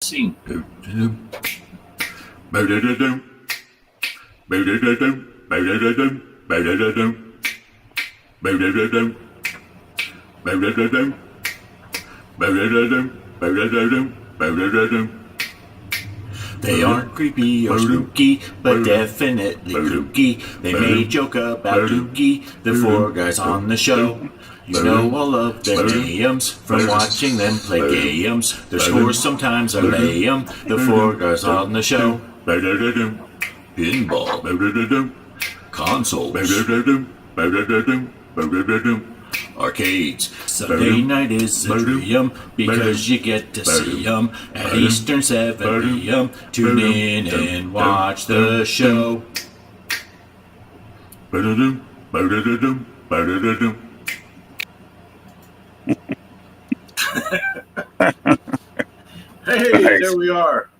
scene. They aren't creepy or spooky, but definitely kooky. They may joke about Dookie, the four guys on the show. You know all of their names from watching them play games. Their scores sometimes are lame. The four guys on the show. Pinball, consoles, arcades. Sunday night is a dream because you get to see them at Eastern 7 p.m. Tune in and watch the show. Hey, there we are.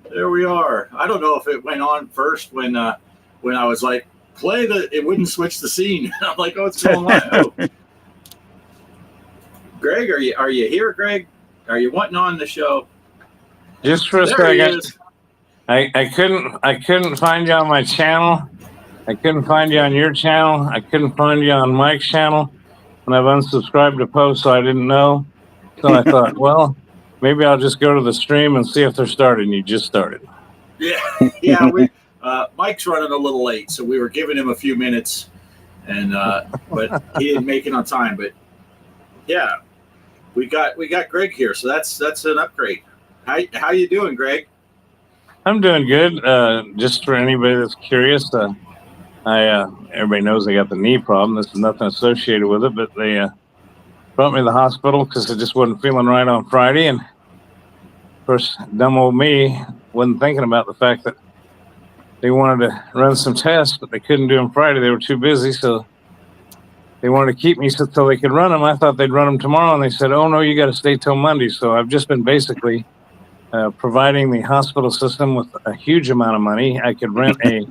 There we are. I don't know if it went on first when I was like, play the. It wouldn't switch the scene. I'm like, oh, it's going on. Oh. Greg, are you here, Greg? Are you wanting on the show? Just for a second. I couldn't find you on my channel. I couldn't find you on your channel. I couldn't find you on Mike's channel. And I've unsubscribed to posts, so I didn't know. So I thought, well, maybe I'll just go to the stream and see if they're starting. You just started. Yeah. Mike's running a little late, so we were giving him a few minutes, and but he didn't make it on time. But yeah, we got Greg here, so that's an upgrade. How you doing, Greg? I'm doing good. Just for anybody that's curious, everybody knows I got the knee problem. This is nothing associated with it, but they brought me to the hospital because I just wasn't feeling right on Friday. And of course, dumb old me wasn't thinking about the fact that they wanted to run some tests, but they couldn't do them Friday. They were too busy, so they wanted to keep me until they could run them. I thought they'd run them tomorrow, and they said, oh, no, you got to stay till Monday. So I've just been basically providing the hospital system with a huge amount of money. I could rent a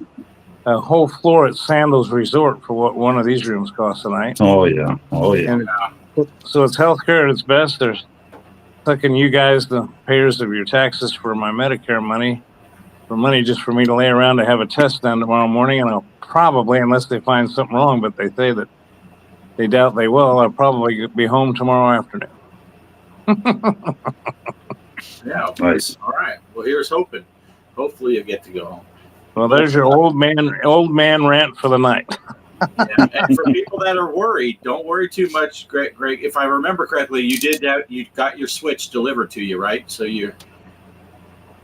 whole floor at Sandals Resort for what one of these rooms costs a night. Oh, yeah. And so it's healthcare at its best. They're sucking you guys, the payers of your taxes, for my Medicare money, for money just for me to lay around to have a test done tomorrow morning. And I'll probably, unless they find something wrong, but they say that they doubt they will, I'll probably be home tomorrow afternoon. Yeah. Nice. All right. Well, here's hoping. Hopefully you get to go home. Well, there's your old man rant for the night. Yeah. And for people that are worried, don't worry too much, Greg. If I remember correctly, you got your Switch delivered to you, right? So you.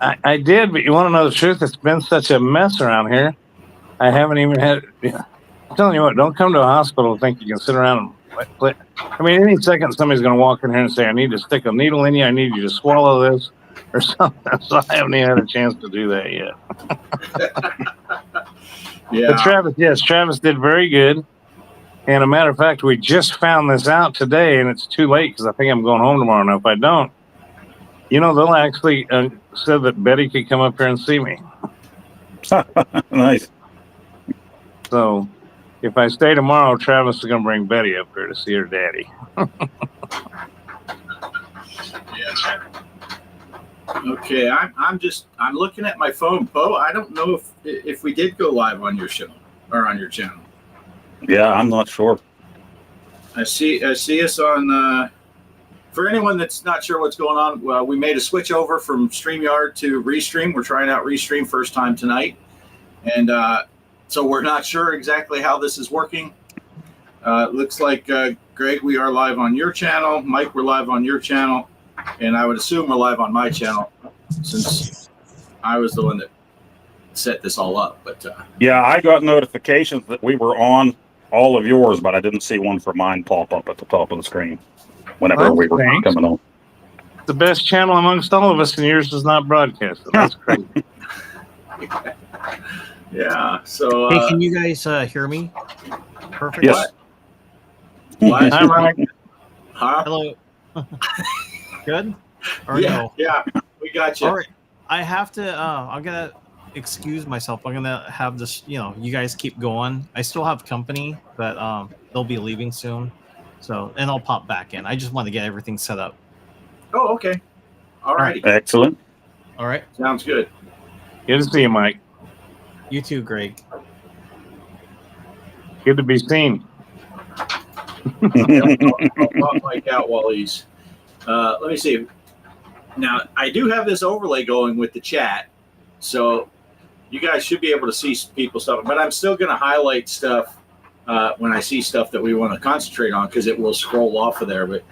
I did, but you want to know the truth? It's been such a mess around here. I haven't even had. I'm telling you what, don't come to a hospital and think you can sit around and play. I mean, any second somebody's going to walk in here and say, I need to stick a needle in you. I need you to swallow this or something. So I haven't even had a chance to do that yet. Yeah. But Travis did very good. And a matter of fact, we just found this out today, and it's too late because I think I'm going home tomorrow. Now, if I don't, they'll actually said that Betty could come up here and see me. Nice. So if I stay tomorrow, Travis is going to bring Betty up here to see her daddy. Yeah. Okay, I'm looking at my phone, Bo. I don't know if we did go live on your show or on your channel. Yeah, I'm not sure. I see us on. For anyone that's not sure what's going on, well, we made a switch over from StreamYard to Restream. We're trying out Restream first time tonight, and so we're not sure exactly how this is working. Looks like Greg, we are live on your channel. Mike, we're live on your channel. And I would assume we're live on my channel since I was the one that set this all up. But yeah, I got notifications that we were on all of yours, but I didn't see one for mine pop up at the top of the screen whenever we were coming on. The best channel amongst all of us, and yours is not broadcasted. That's crazy. Yeah. So hey, can you guys hear me? Perfect. Yes. What? Hi, Mike. Huh? Hello. Good? Or Yeah, no? yeah, we got you. All right. I have to, I'm going to excuse myself. I'm going to have this, you guys keep going. I still have company, but they'll be leaving soon. So, and I'll pop back in. I just want to get everything set up. Oh, okay. All righty. Excellent. All right. Sounds good. Good to see you, Mike. You too, Greg. Good to be seen. I'll pop Mike out while he's. Let me see. Now, I do have this overlay going with the chat, so you guys should be able to see people stuff. But I'm still going to highlight stuff when I see stuff that we want to concentrate on because it will scroll off of there. But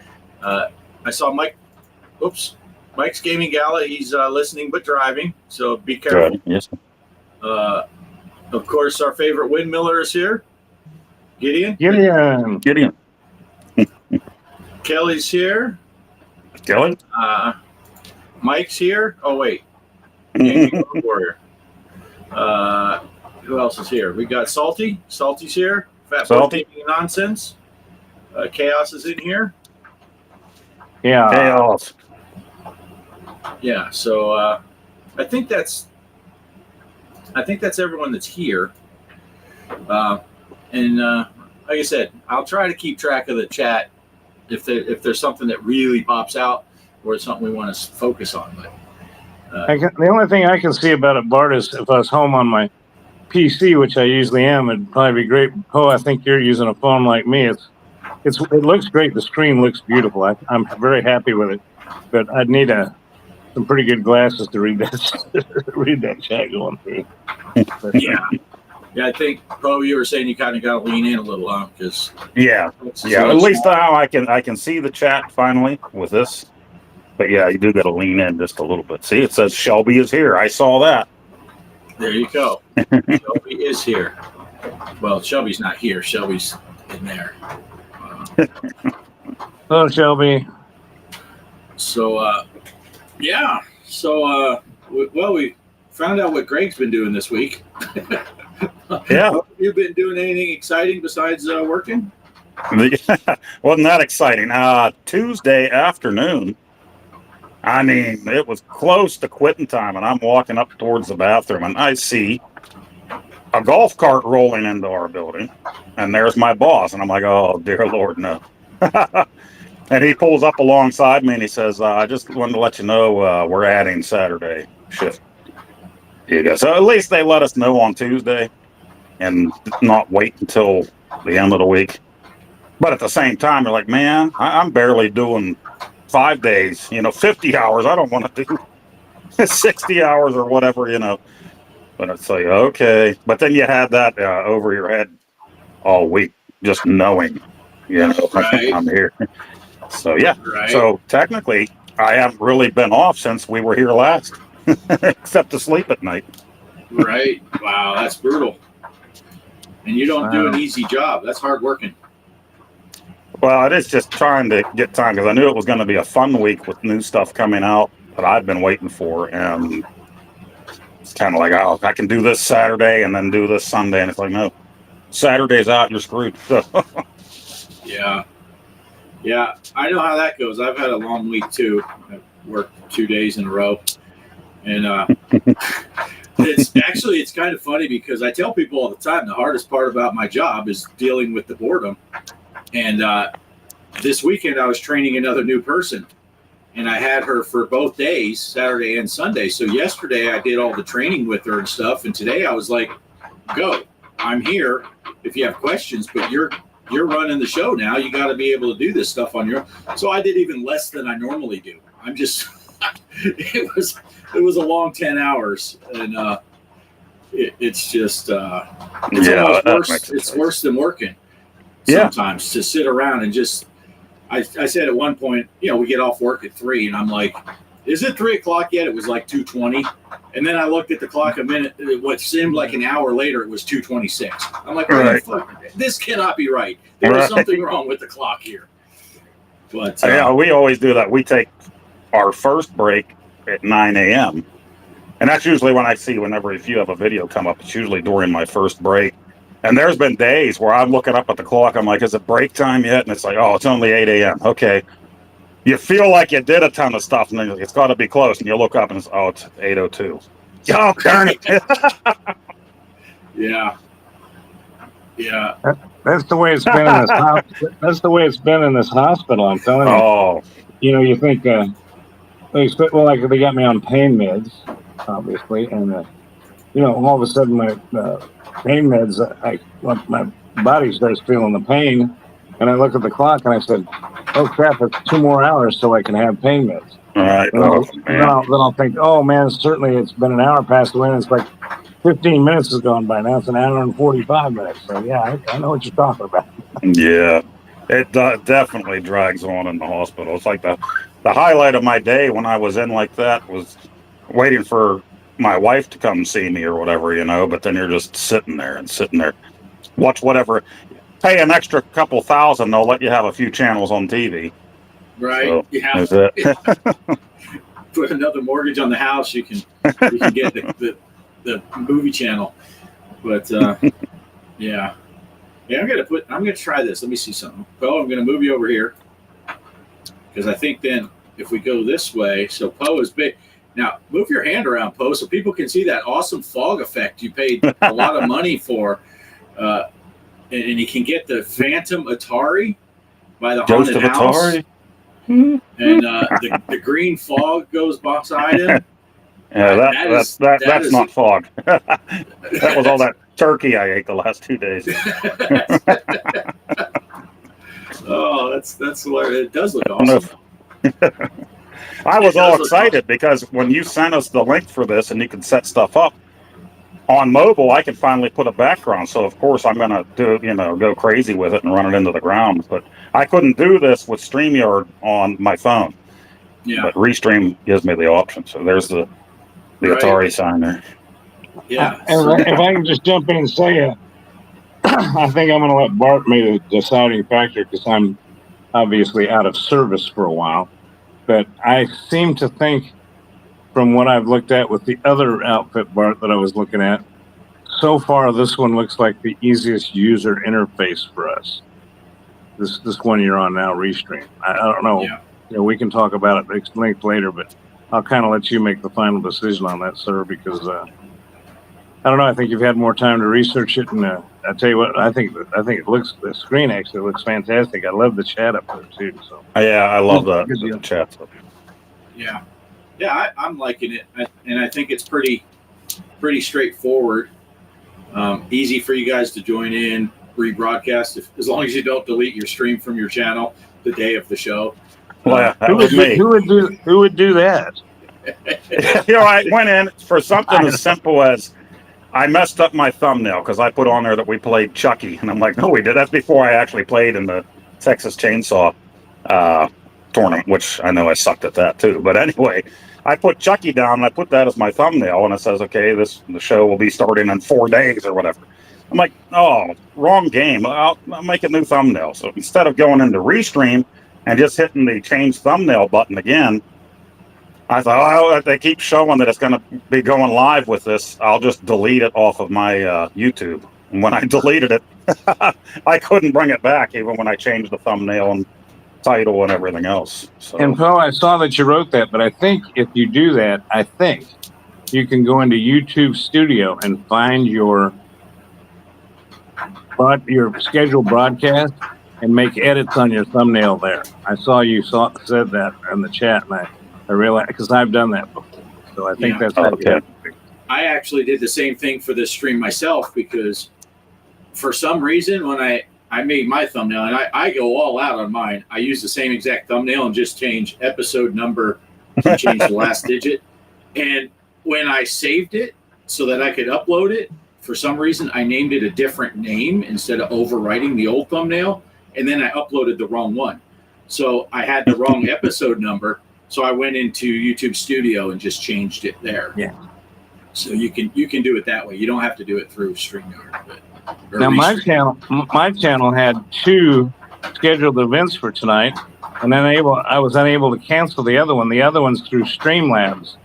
I saw Mike. Oops, Mike's Gaming Gala. He's listening but driving, so be careful. Good. Yes. Of course, our favorite windmiller is here. Gideon. Gideon. Kelly's here. Kelly. Mike's here. Oh wait, Gaming Warrior. Who else is here? We got Salty. Salty's here. Fat Salty. Gaming Nonsense. Chaos is in here. Yeah. Chaos. Yeah. So I think that's everyone that's here. And like I said, I'll try to keep track of the chat if there's something that really pops out or something we want to focus on. But The only thing I can see about it, Bart, is if I was home on my PC, which I usually am, it'd probably be great. Oh, I think you're using a phone like me. It looks great. The screen looks beautiful. I'm very happy with it, but I'd need some pretty good glasses to read that chat going through. But, yeah, I think Bo, you were saying you kind of got to lean in a little, huh? Because Yeah. At least now I can see the chat finally with this. But yeah, you do got to lean in just a little bit. See, it says Shelby is here. I saw that. There you go. Shelby is here. Well, Shelby's not here. Shelby's in there. hello, Shelby. So, yeah. So, we found out what Greg's been doing this week. Yeah. Have you been doing anything exciting besides working? Wasn't that exciting? Tuesday afternoon, I mean, it was close to quitting time, and I'm walking up towards the bathroom, and I see a golf cart rolling into our building, and there's my boss, and I'm like, oh, dear Lord, no. And he pulls up alongside me, and he says, I just wanted to let you know we're adding Saturday shift. So at least they let us know on Tuesday and not wait until the end of the week. But at the same time, they're like, man, I'm barely doing 5 days, 50 hours. I don't want to do 60 hours or whatever, But it's like, okay. But then you had that over your head all week, just knowing, Right. I'm here. So, yeah. Right. So technically, I haven't really been off since we were here last, except to sleep at night. Right. Wow, that's brutal. And you don't do an easy job. That's hard working. Well, it is just trying to get time because I knew it was going to be a fun week with new stuff coming out that I've been waiting for. And it's kind of like, oh, I can do this Saturday and then do this Sunday. And it's like, no, Saturday's out, you're screwed. Yeah. Yeah, I know how that goes. I've had a long week too. I've worked 2 days in a row. And it's kind of funny because I tell people all the time the hardest part about my job is dealing with the boredom. And this weekend I was training another new person, and I had her for both days, Saturday and Sunday. So yesterday I did all the training with her and stuff, and today I was like, go. I'm here if you have questions, but you're running the show now. You got to be able to do this stuff on your own. So I did even less than I normally do. I'm just it was a long 10 hours, and it's just it's almost worse. It's worse than working. Sometimes to sit around and just, I said at one point, we get off work at 3, and I'm like, is it 3 o'clock yet? It was like 2:20, and then I looked at the clock a minute. What seemed like an hour later, it was 2:26. I'm like, right. This cannot be right. There's something wrong with the clock here. But yeah, we always do that. We take our first break at 9 a.m. And that's usually when I see if you have a video come up, it's usually during my first break. And there's been days where I'm looking up at the clock. I'm like, is it break time yet? And it's like, oh, it's only 8 a.m. Okay. You feel like you did a ton of stuff, and then it's got to be close. And you look up, and it's 8:02. Oh, darn it. Yeah. Yeah. That's the way it's been in this hospital. That's the way it's been in this hospital. I'm telling you. Oh. You think Well, like they got me on pain meds, obviously, and all of a sudden my pain meds, my body starts feeling the pain, and I look at the clock and I said, "Oh crap! It's 2 more hours so I can have pain meds." All right. Then I'll think, "Oh man, certainly it's been an hour past away, and it's like 15 minutes has gone by now. It's an hour and 45 minutes." So yeah, I know what you're talking about. Yeah, it definitely drags on in the hospital. It's like the highlight of my day when I was in like that was waiting for my wife to come see me or whatever, but then you're just sitting there, watch whatever, pay an extra couple thousand, they'll let you have a few channels on TV. Right. So, Yeah. that's it. Put another mortgage on the house, you can get the movie channel. But yeah. I'm gonna try this. Let me see something. Poe, I'm gonna move you over here. Because I think then if we go this way, so Poe is big. Now move your hand around, Poe, so people can see that awesome fog effect you paid a lot of money for. And you can get the Phantom Atari by the Ghost Haunted of House. Atari. And the green fog goes beside him. Yeah, that's not fog. That was all that turkey I ate the last 2 days. Oh, that's hilarious. It does look awesome. I was all excited because when you sent us the link for this and you can set stuff up on mobile, I can finally put a background. So of course I'm gonna go crazy with it and run it into the ground. But I couldn't do this with StreamYard on my phone. Yeah. But Restream gives me the option. So there's the Atari sign there. Yeah. If I can just jump in and say, I think I'm going to let Bart make the deciding factor because I'm obviously out of service for a while. But I seem to think, from what I've looked at with the other outfit, Bart, that I was looking at, so far this one looks like the easiest user interface for us. This one you're on now, Restream. I don't know. Yeah. We can talk about it next link later, but I'll kind of let you make the final decision on that, sir, because I don't know. I think you've had more time to research it, and I tell you what, I think the screen actually looks fantastic. I love the chat up there too. So yeah, I love the chat. Yeah, I'm liking it, and I think it's pretty straightforward. Easy for you guys to join in, rebroadcast, as long as you don't delete your stream from your channel the day of the show. Well, that was me. Who would do that? I went in for something as simple as I messed up my thumbnail because I put on there that we played Chucky, and I'm like, no, we did. That's before I actually played in the Texas Chainsaw tournament, which I know I sucked at that too. But anyway, I put Chucky down, and I put that as my thumbnail, and it says, okay, the show will be starting in 4 days or whatever. I'm like, oh, wrong game. I'll make a new thumbnail. So instead of going into Restream and just hitting the change thumbnail button again, I thought, oh, they keep showing that it's going to be going live with this. I'll just delete it off of my YouTube. And when I deleted it, I couldn't bring it back, even when I changed the thumbnail and title and everything else. So. And Poe, I saw that you wrote that, but I think if you do that, I think you can go into YouTube Studio and find your scheduled broadcast and make edits on your thumbnail there. I saw you said that in the chat, and I realized, because I've done that before. So I think that's okay. I actually did the same thing for this stream myself, because for some reason when I made my thumbnail, and I go all out on mine, I use the same exact thumbnail and just change episode number and change the last digit. And when I saved it so that I could upload it, for some reason I named it a different name instead of overwriting the old thumbnail, and then I uploaded the wrong one. So I had the wrong episode number. So I went into YouTube Studio and just changed it there. Yeah. So you can do it that way. You don't have to do it through StreamYard. Now my channel had 2 scheduled events for tonight, and then I was unable to cancel the other one. The other one's through Streamlabs.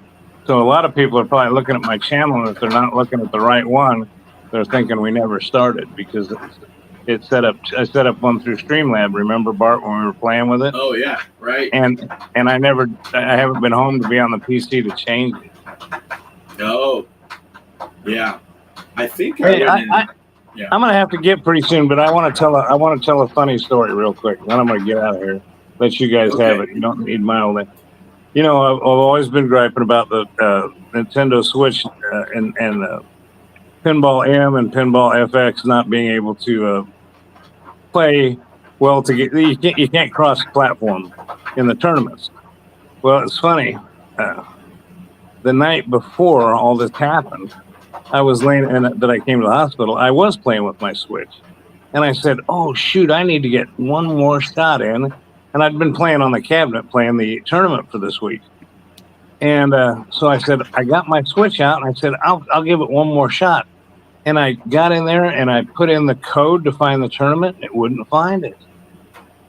So a lot of people are probably looking at my channel, and if they're not looking at the right one, they're thinking we never started, because I set up one through Streamlab. Remember, Bart, when we were playing with it? Oh yeah, right. And I haven't been home to be on the PC to change it. Oh, yeah. I think I'm gonna have to get pretty soon, but I want to tell a funny story real quick. Then I'm gonna get out of here. Let you guys have it. You don't need my old. You know, I've always been griping about the Nintendo Switch and Pinball M and Pinball FX not being able to play well together. You can't cross platform in the tournaments. Well, it's funny. The night before all this happened, I was laying, and that I came to the hospital. I was playing with my Switch, and I said, "Oh shoot, I need to get one more shot in." And I'd been playing on the cabinet, playing the tournament for this week. And so I said, I got my Switch out, and I said, I'll give it one more shot. And I got in there, and I put in the code to find the tournament. It wouldn't find it.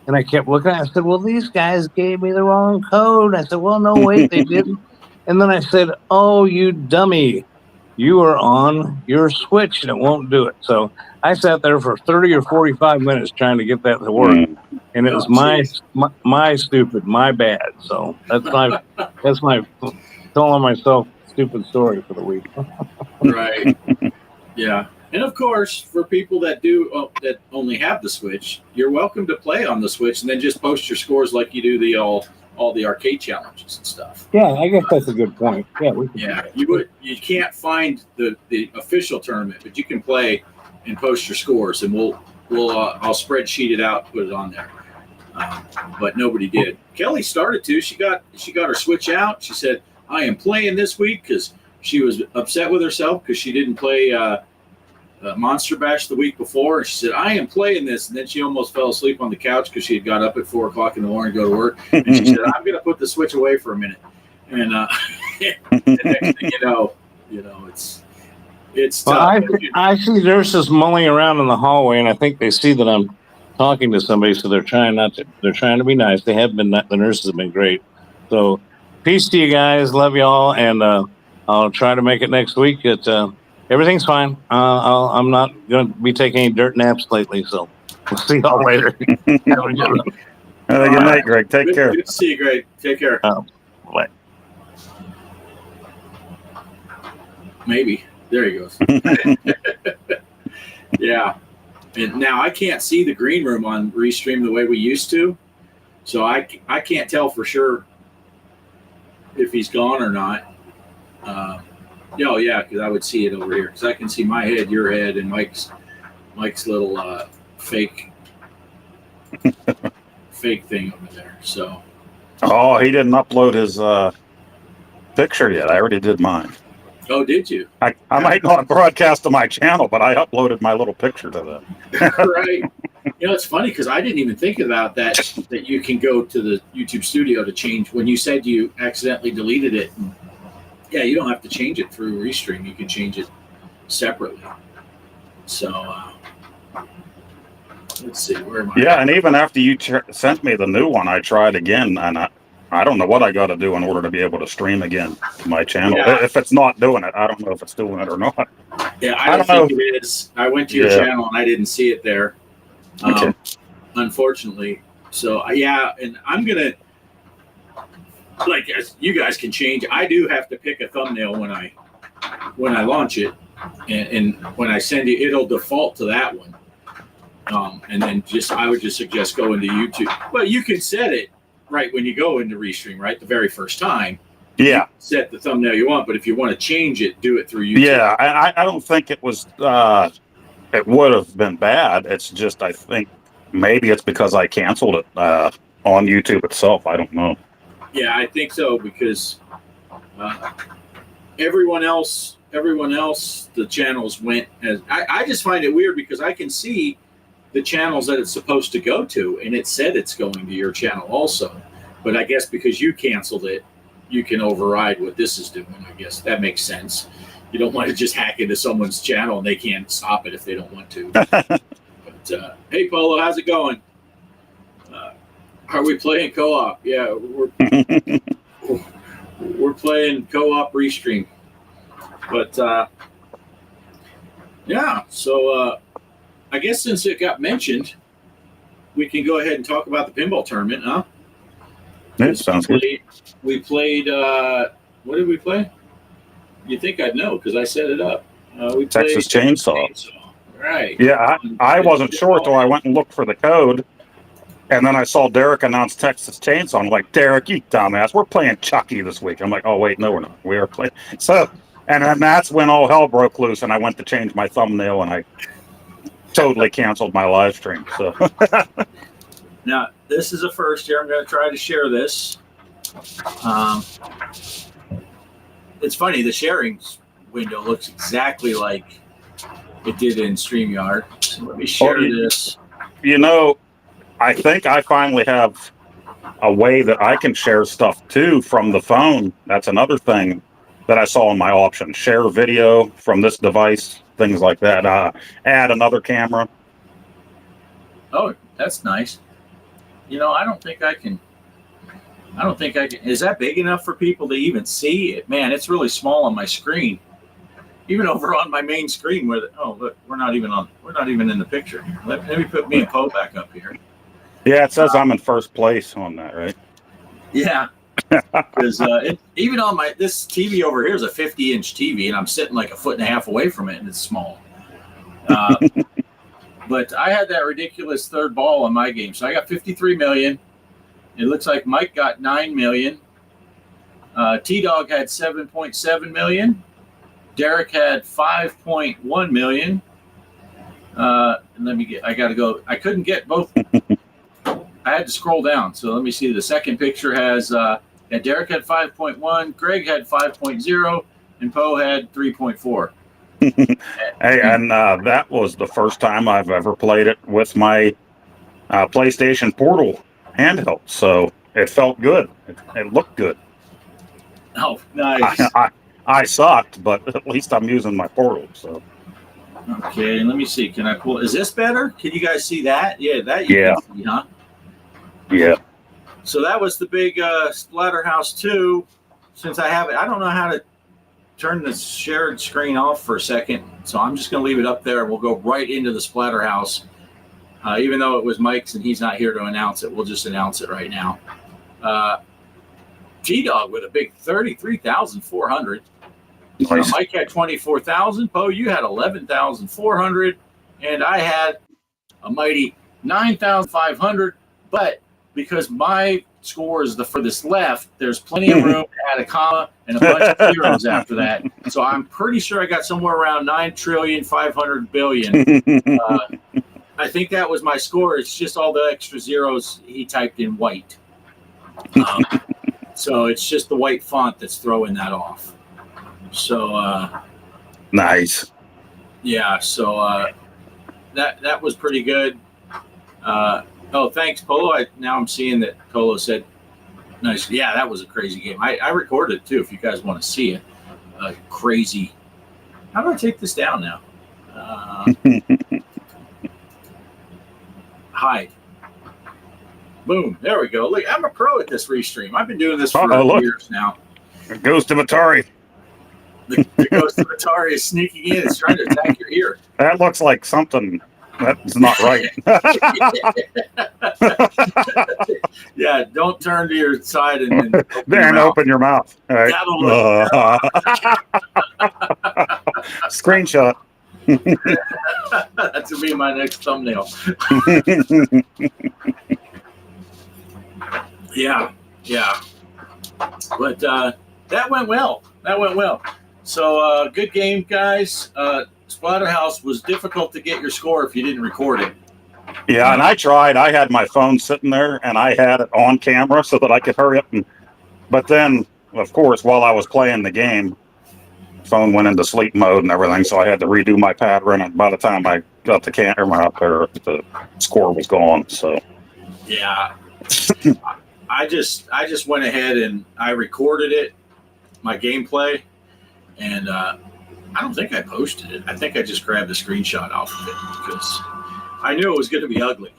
And I kept looking. I said, well, these guys gave me the wrong code. I said, well, no, wait, they didn't. And then I said, oh, you dummy. You are on your Switch, and it won't do it. So I sat there for 30 or 45 minutes trying to get that to work. And it was my stupid, my bad. So that's my telling myself stupid story for the week. Right. Yeah. And of course, for people that that only have the Switch, you're welcome to play on the Switch and then just post your scores like you do all the arcade challenges and stuff. Yeah, I guess that's a good point. Yeah, you can't find the official tournament, but you can play and post your scores, and I'll spreadsheet it out, put it on there. But nobody did. Kelly started to. She got her Switch out. She said, "I am playing this week," because she was upset with herself because she didn't play Monster Bash the week before. And she said, "I am playing this," and then she almost fell asleep on the couch because she had got up at 4:00 in the morning to go to work. And she said, "I'm going to put the Switch away for a minute." And the next thing you know, it's tough. Well, I see nurses mulling around in the hallway, and I think they see that I'm talking to somebody, so they're trying to be nice. They have been. The nurses have been great. So peace to you guys. Love y'all, and I'll try to make it next week. Everything's fine. I'm not going to be taking any dirt naps lately, so we'll see y'all later. Good night, Greg. Take care. Good to see you, Greg. Take care. Bye. Maybe. There he goes. Yeah. And now I can't see the green room on Restream the way we used to, so I can't tell for sure if he's gone or not. Yeah, because I would see it over here, because I can see my head, your head, and Mike's little fake thing over there. So. Oh, he didn't upload his picture yet. I already did mine. Oh, did you? I might not broadcast to my channel, but I uploaded my little picture to them. Right. It's funny because I didn't even think about that you can go to the YouTube studio to change. When you said you accidentally deleted it, yeah, you don't have to change it through Restream. You can change it separately. So let's see, where am I? Yeah, and even after you sent me the new one, I tried again, and I don't know what I got to do in order to be able to stream again to my channel. Yeah. If it's not doing it, I don't know if it's doing it or not. Yeah, I don't think it is. I went to your channel and I didn't see it there, Okay. Unfortunately. So yeah, and I'm gonna, like, as you guys can change. I do have to pick a thumbnail when I launch it, and when I send it, it'll default to that one. And then I would just suggest going to YouTube. Well, you can set it right when you go into Restream, right? The very first time. Yeah. Set the thumbnail you want, but if you want to change it, do it through YouTube. Yeah, I don't think it was, it would have been bad. It's just, I think maybe it's because I canceled it on YouTube itself. I don't know. Yeah, I think so, because everyone else, the channels went as, I just find it weird because I can see the channels that it's supposed to go to, and it said it's going to your channel also. But I guess because you canceled it, you can override what this is doing. I guess that makes sense. You don't want to just hack into someone's channel and they can't stop it if they don't want to. But hey, Polo, how's it going? Are we playing co-op? Yeah, we're playing co-op Restream. But yeah, so I guess since it got mentioned, we can go ahead and talk about the pinball tournament, huh? Yeah, sounds good. We played, what did we play? You'd think I'd know because I set it up. We played Texas Chainsaw. Right. Yeah, I wasn't sure until I went and looked for the code. And then I saw Derek announce Texas Chainsaw. I'm like, Derek, you dumbass, we're playing Chucky this week. I'm like, oh wait, no, we're not. We are playing. So, and then that's when all hell broke loose, and I went to change my thumbnail, and I totally canceled my live stream. So Now, this is a first here. I'm going to try to share this. It's funny, the sharing window looks exactly like it did in StreamYard. So let me share this. You know, I think I finally have a way that I can share stuff too from the phone. That's another thing that I saw in my option. Share video from this device, things like that. Add another camera. Oh, that's nice. You know, I don't think I can. Is that big enough for people to even see it? Man, it's really small on my screen. Even over on my main screen where look, we're not even in the picture. Let me put me and Poe back up here. Yeah, it says I'm in first place on that, right? Yeah, because even on this TV over here is a 50-inch TV, and I'm sitting like a foot and a half away from it, and it's small. But I had that ridiculous third ball on my game, so I got 53 million. It looks like Mike got 9 million. T-Dog had 7.7 million. Derek had 5.1 million. And I got to go. I couldn't get both. I had to scroll down. So let me see. The second picture has Derek had 5.1, Greg had 5.0, and Poe had 3.4. Hey, and that was the first time I've ever played it with my PlayStation Portal handheld. So it felt good. It looked good. Oh, nice. I sucked, but at least I'm using my Portal. So. Okay, let me see. Can I pull? Is this better? Can you guys see that? Yeah, that you can see, huh? Yeah. So that was the big Splatterhouse 2. Since I have it, I don't know how to turn the shared screen off for a second. So I'm just going to leave it up there. We'll go right into the Splatterhouse. Even though it was Mike's and he's not here to announce it, we'll just announce it right now. T-Dog with a big 33,400. Nice. Mike had 24,000. Poe, you had 11,400. And I had a mighty 9,500. But because my score is the furthest left, there's plenty of room to add a comma and a bunch of zeros after that. So I'm pretty sure I got somewhere around 9,500,000,000,000. I think that was my score. It's just all the extra zeros he typed in white. So it's just the white font that's throwing that off. So nice. Yeah, so that was pretty good. Oh, thanks, Polo. Now I'm seeing that Polo said nice. Yeah, that was a crazy game. I recorded it too if you guys want to see it. Crazy. How do I take this down now? Hide. Boom. There we go. Look, I'm a pro at this restream. I've been doing this for years now. Ghost of Atari. The Ghost of Atari is sneaking in. It's trying to attack your ear. That looks like something that's not right. Yeah, don't turn to your side and open your mouth. All right. Screenshot. That's going to be my next thumbnail. Yeah. But that went well. So good game, guys. Splatterhouse was difficult to get your score if you didn't record it. Yeah, and I tried. I had my phone sitting there, and I had it on camera so that I could hurry up. But then, of course, while I was playing the game, phone went into sleep mode and everything, so I had to redo my pattern. And by the time I got the camera up there, the score was gone. So, yeah, I just went ahead and I recorded it, my gameplay, and I don't think I posted it. I think I just grabbed a screenshot off of it because I knew it was going to be ugly.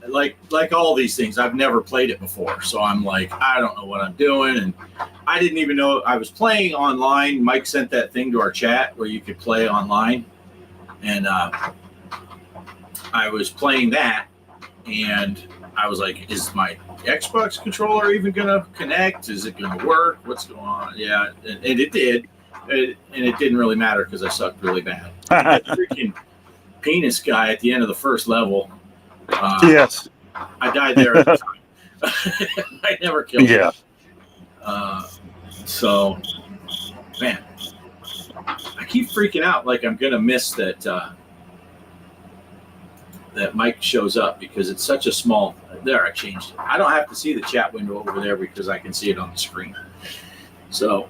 Like all these things, I've never played it before, so I'm like, I don't know what I'm doing, and I didn't even know I was playing online. Mike sent that thing to our chat where you could play online, and I was playing that, and I was like, is my Xbox controller even going to connect? Is it going to work? What's going on? Yeah, and it did, and it didn't really matter because I sucked really bad. That freaking penis guy at the end of the first level. Yes. I died there at the time. I never killed him. Yeah. So, man, I keep freaking out like I'm gonna miss that that Mike shows up because it's such a small. There, I changed it. I don't have to see the chat window over there because I can see it on the screen. So,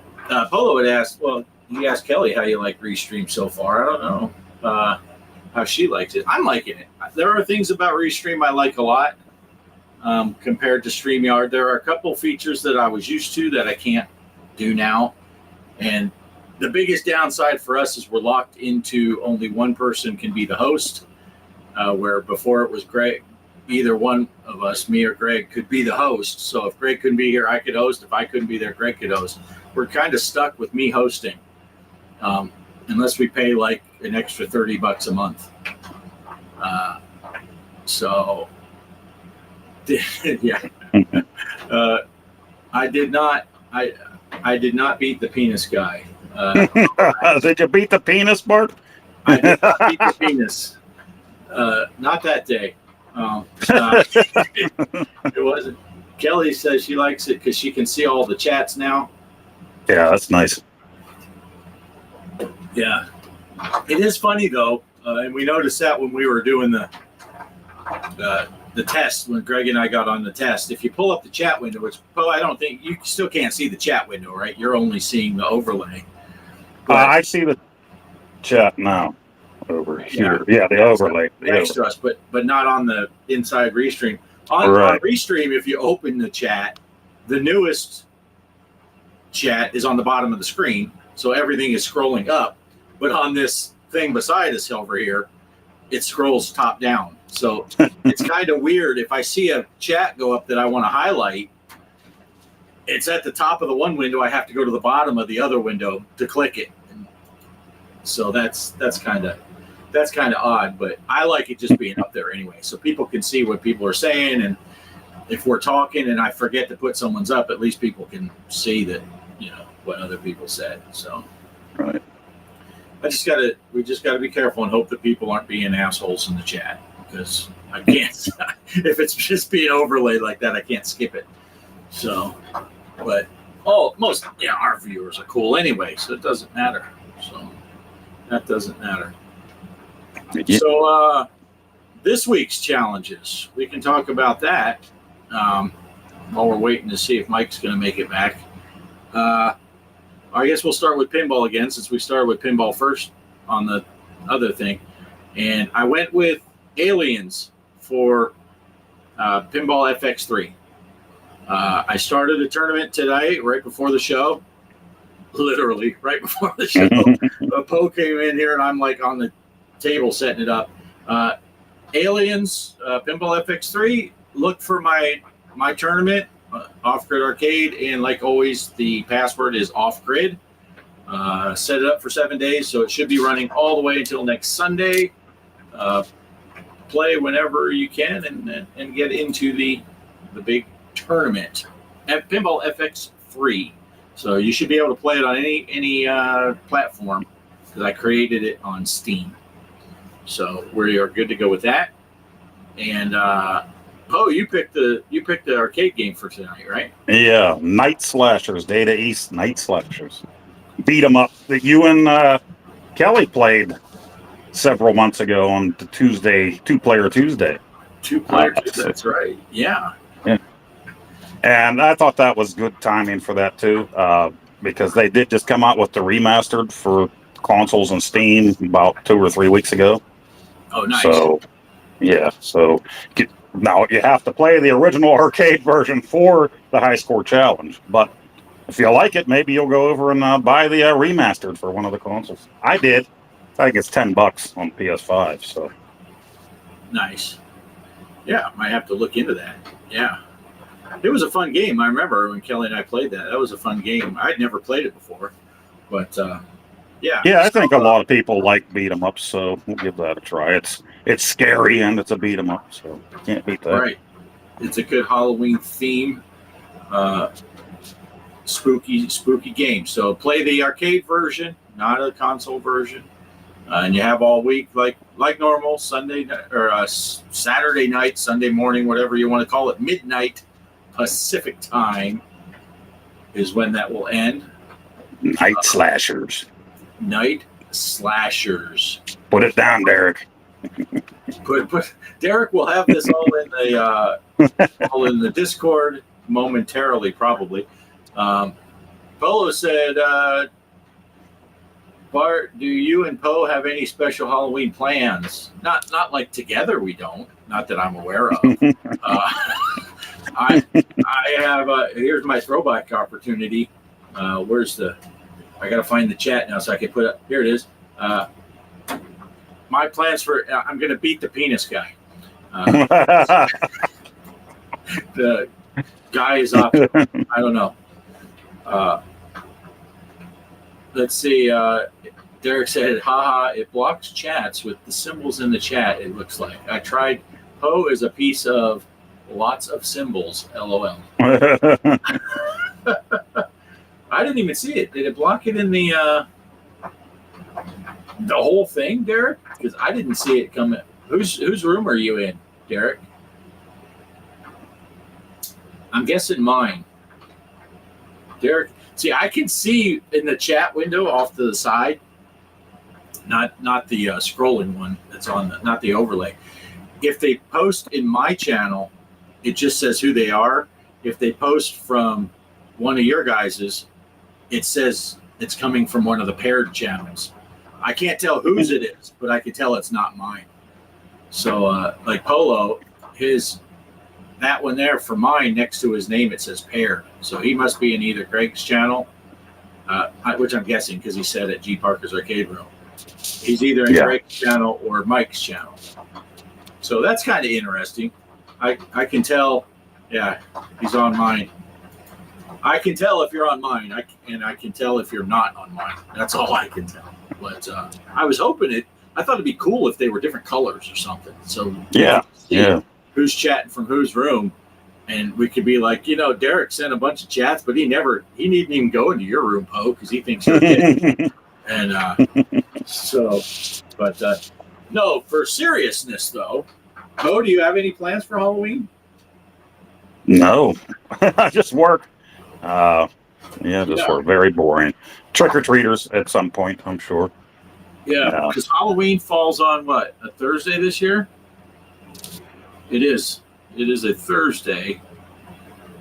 Polo had asked. Well, he asked Kelly how you like Restream so far. I don't know how she likes it. I'm liking it. There are things about Restream I like a lot compared to StreamYard. There are a couple features that I was used to that I can't do now, and the biggest downside for us is we're locked into only one person can be the host, where before it was Greg. Either one of us, me or Greg, could be the host. So if Greg couldn't be here, I could host. If I couldn't be there, Greg could host. We're kind of stuck with me hosting, unless we pay like an extra $30 a month. So, yeah, I did not beat the penis guy. Did you beat the penis, Bart? I did not beat the penis. Not that day. It wasn't. Kelly says she likes it because she can see all the chats now. Yeah, that's nice. Yeah, it is funny though, and we noticed that when we were doing the test when Greg and I got on the test. If you pull up the chat window, which I don't think you still can't see the chat window, right? You're only seeing the overlay. I see the chat now over here. Yeah, the overlay. Next to us, but not on the inside Restream. On Restream, if you open the chat, the newest chat is on the bottom of the screen, so everything is scrolling up. But on this thing beside us over here, it scrolls top down. So it's kind of weird. If I see a chat go up that I want to highlight, it's at the top of the one window. I have to go to the bottom of the other window to click it. So that's kind of odd, but I like it just being up there anyway, so people can see what people are saying. And if we're talking and I forget to put someone's up, at least people can see that, what other people said. So, right. We just gotta be careful and hope that people aren't being assholes in the chat, because I can't. If it's just being overlaid like that, I can't skip it. So, but most our viewers are cool anyway, so it doesn't matter. So that doesn't matter. Yeah. So this week's challenges, we can talk about that while we're waiting to see if Mike's going to make it back. I guess we'll start with pinball again, since we started with pinball first on the other thing. And I went with Aliens for Pinball FX3. I started a tournament today, right before the show. Literally, right before the show. Poe came in here, and I'm like on the table setting it up. Aliens, Pinball FX3. Look for my tournament, Off Grid Arcade, and like always, the password is Off Grid. Set it up for 7 days, so it should be running all the way until next Sunday. Play whenever you can, and get into the big tournament at Pinball FX3. So you should be able to play it on any platform, because I created it on Steam. So we are good to go with that. And you picked the arcade game for tonight, right? Yeah, Night Slashers, Data East Night Slashers. Beat 'em up that you and Kelly played several months ago on the Tuesday, two-player Tuesday. Two-player Tuesday, that's right. Yeah. And I thought that was good timing for that too, because they did just come out with the remastered for consoles and Steam about 2 or 3 weeks ago. Oh, nice. So, yeah. So now you have to play the original arcade version for the high score challenge. But if you like it, maybe you'll go over and buy the remastered for one of the consoles. I did. I think it's $10 on PS5. So nice. Yeah, might have to look into that. Yeah. It was a fun game. I remember when Kelly and I played that. That was a fun game. I'd never played it before, but yeah. Yeah, I think a lot of people like beat 'em ups, so we'll give that a try. It's scary and it's a beat 'em up, so can't beat that. Right. It's a good Halloween theme, spooky game. So play the arcade version, not a console version. And you have all week like normal, Sunday or Saturday night, Sunday morning, whatever you want to call it, midnight Pacific time is when that will end. Night slashers. Night slashers. Put it down, Derek. Put Derek will have this all in the Discord momentarily, probably. Polo said, Bart, do you and Poe have any special Halloween plans? Not like together. We don't. Not that I'm aware of. I have. Here's my throwback opportunity. Where's the? I gotta find the chat now so I can put up. Here it is. My plans for. I'm gonna beat the penis guy. The guy is up. I don't know. Let's see. Derek said, haha, it blocks chats with the symbols in the chat, it looks like. I tried. Poe is a piece of lots of symbols, LOL. I didn't even see it. Did it block it in the whole thing, Derek? Because I didn't see it come in. Whose room are you in, Derek? I'm guessing mine. Derek, see, I can see in the chat window off to the side, not the scrolling one that's on not the overlay. If they post in my channel, it just says who they are. If they post from one of your guys's, it says it's coming from one of the paired channels. I can't tell whose it is, but I can tell it's not mine. So like Polo, that one there for mine, next to his name, it says paired. So he must be in either Greg's channel, which I'm guessing because he said at G Parker's Arcade Room. He's either in Greg's channel or Mike's channel. So that's kind of interesting. I can tell, yeah, he's on mine. I can tell if you're on mine, and I can tell if you're not on mine. That's all I can tell. But I was hoping I thought it'd be cool if they were different colors or something. So yeah. Who's chatting from whose room, and we could be like, Derek sent a bunch of chats, but he didn't even go into your room, Poe, because he thinks you're gay. And no, for seriousness though, Poe, do you have any plans for Halloween? No, I just work. Work. Very boring. Trick or treaters at some point, I'm sure. Yeah, because Halloween falls on what, a Thursday this year? It is. It is a Thursday.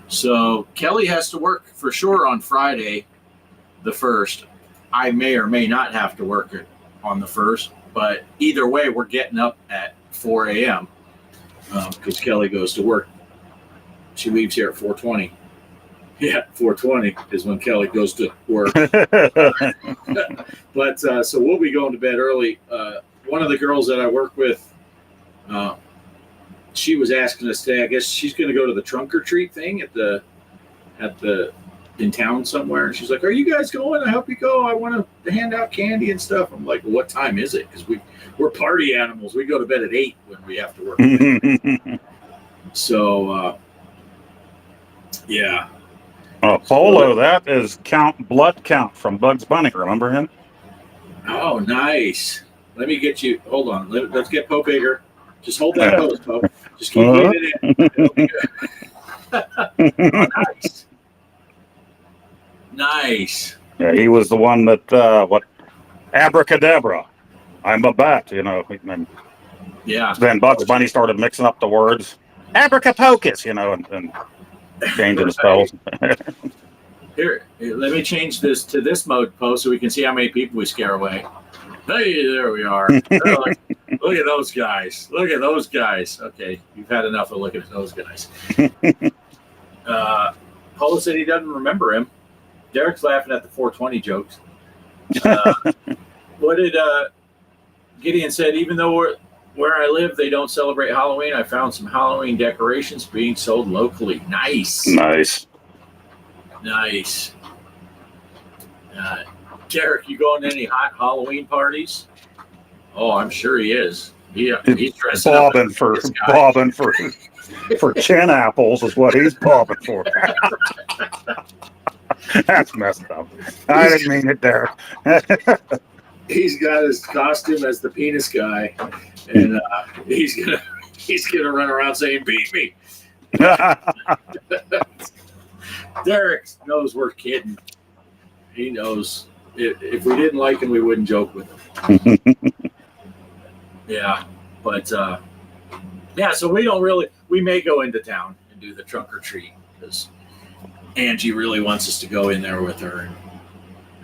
So Kelly has to work for sure on Friday, the 1st. I may or may not have to work it on the 1st, but either way, we're getting up at 4 a.m. Because Kelly goes to work. She leaves here at 4:20. Yeah, 4:20 is when Kelly goes to work. But so we'll be going to bed early. One of the girls that I work with, she was asking us today. I guess she's going to go to the trunk or treat thing in town somewhere. And she's like, "Are you guys going? I hope you go. I want to hand out candy and stuff." I'm like, "Well, what time is it? Because we're party animals. We go to bed at 8 when we have to work." So, yeah. Polo, that is Blood Count from Bugs Bunny. Remember him? Oh, nice. Let me get you. Hold on. Let's get Poe bigger. Just hold that pose, Poe. Just keep getting it in. Oh, nice. Nice. Yeah, he was the one that, abracadabra. I'm a bat, And yeah. Then Bugs Bunny started mixing up the words. Abracapocus, and changing the spells. Here, let me change this to this mode, Poe, so we can see how many people we scare away. Hey, there we are. Look at those guys. Look at those guys. Okay, you've had enough of looking at those guys. Paula said he doesn't remember him. Derek's laughing at the 420 jokes. What did Gideon said? Even though where I live, they don't celebrate Halloween. I found some Halloween decorations being sold locally. Nice. Derek, you going to any hot Halloween parties? Oh, I'm sure he is. He's dressing bobbing for chin apples is what he's bobbing for. That's messed up. I didn't mean it, Derek. he's got his costume as the penis guy, and he's gonna run around saying, "Beat me." Derek knows we're kidding. He knows if we didn't like him, we wouldn't joke with him. Yeah, but yeah. So we may go into town and do the trunk or treat because Angie really wants us to go in there with her.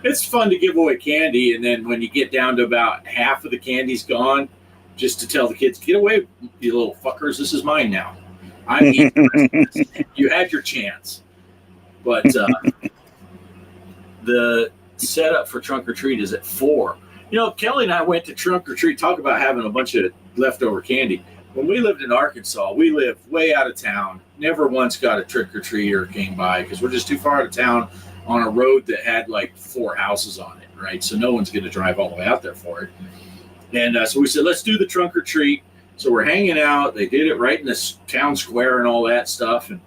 It's fun to give away candy, and then when you get down to about half of the candy's gone, just to tell the kids, "Get away, you little fuckers! This is mine now. I'm eating the rest of this. You had your chance." But the setup for trunk or treat is at 4. You know, Kelly and I went to trunk or treat. Talk about having a bunch of leftover candy. When we lived in Arkansas, we lived way out of town. Never once got a trick or treater came by because we're just too far out of town on a road that had like 4 houses on it, right? So no one's going to drive all the way out there for it. And so we said, let's do the trunk or treat. So we're hanging out. They did it right in this town square and all that stuff. And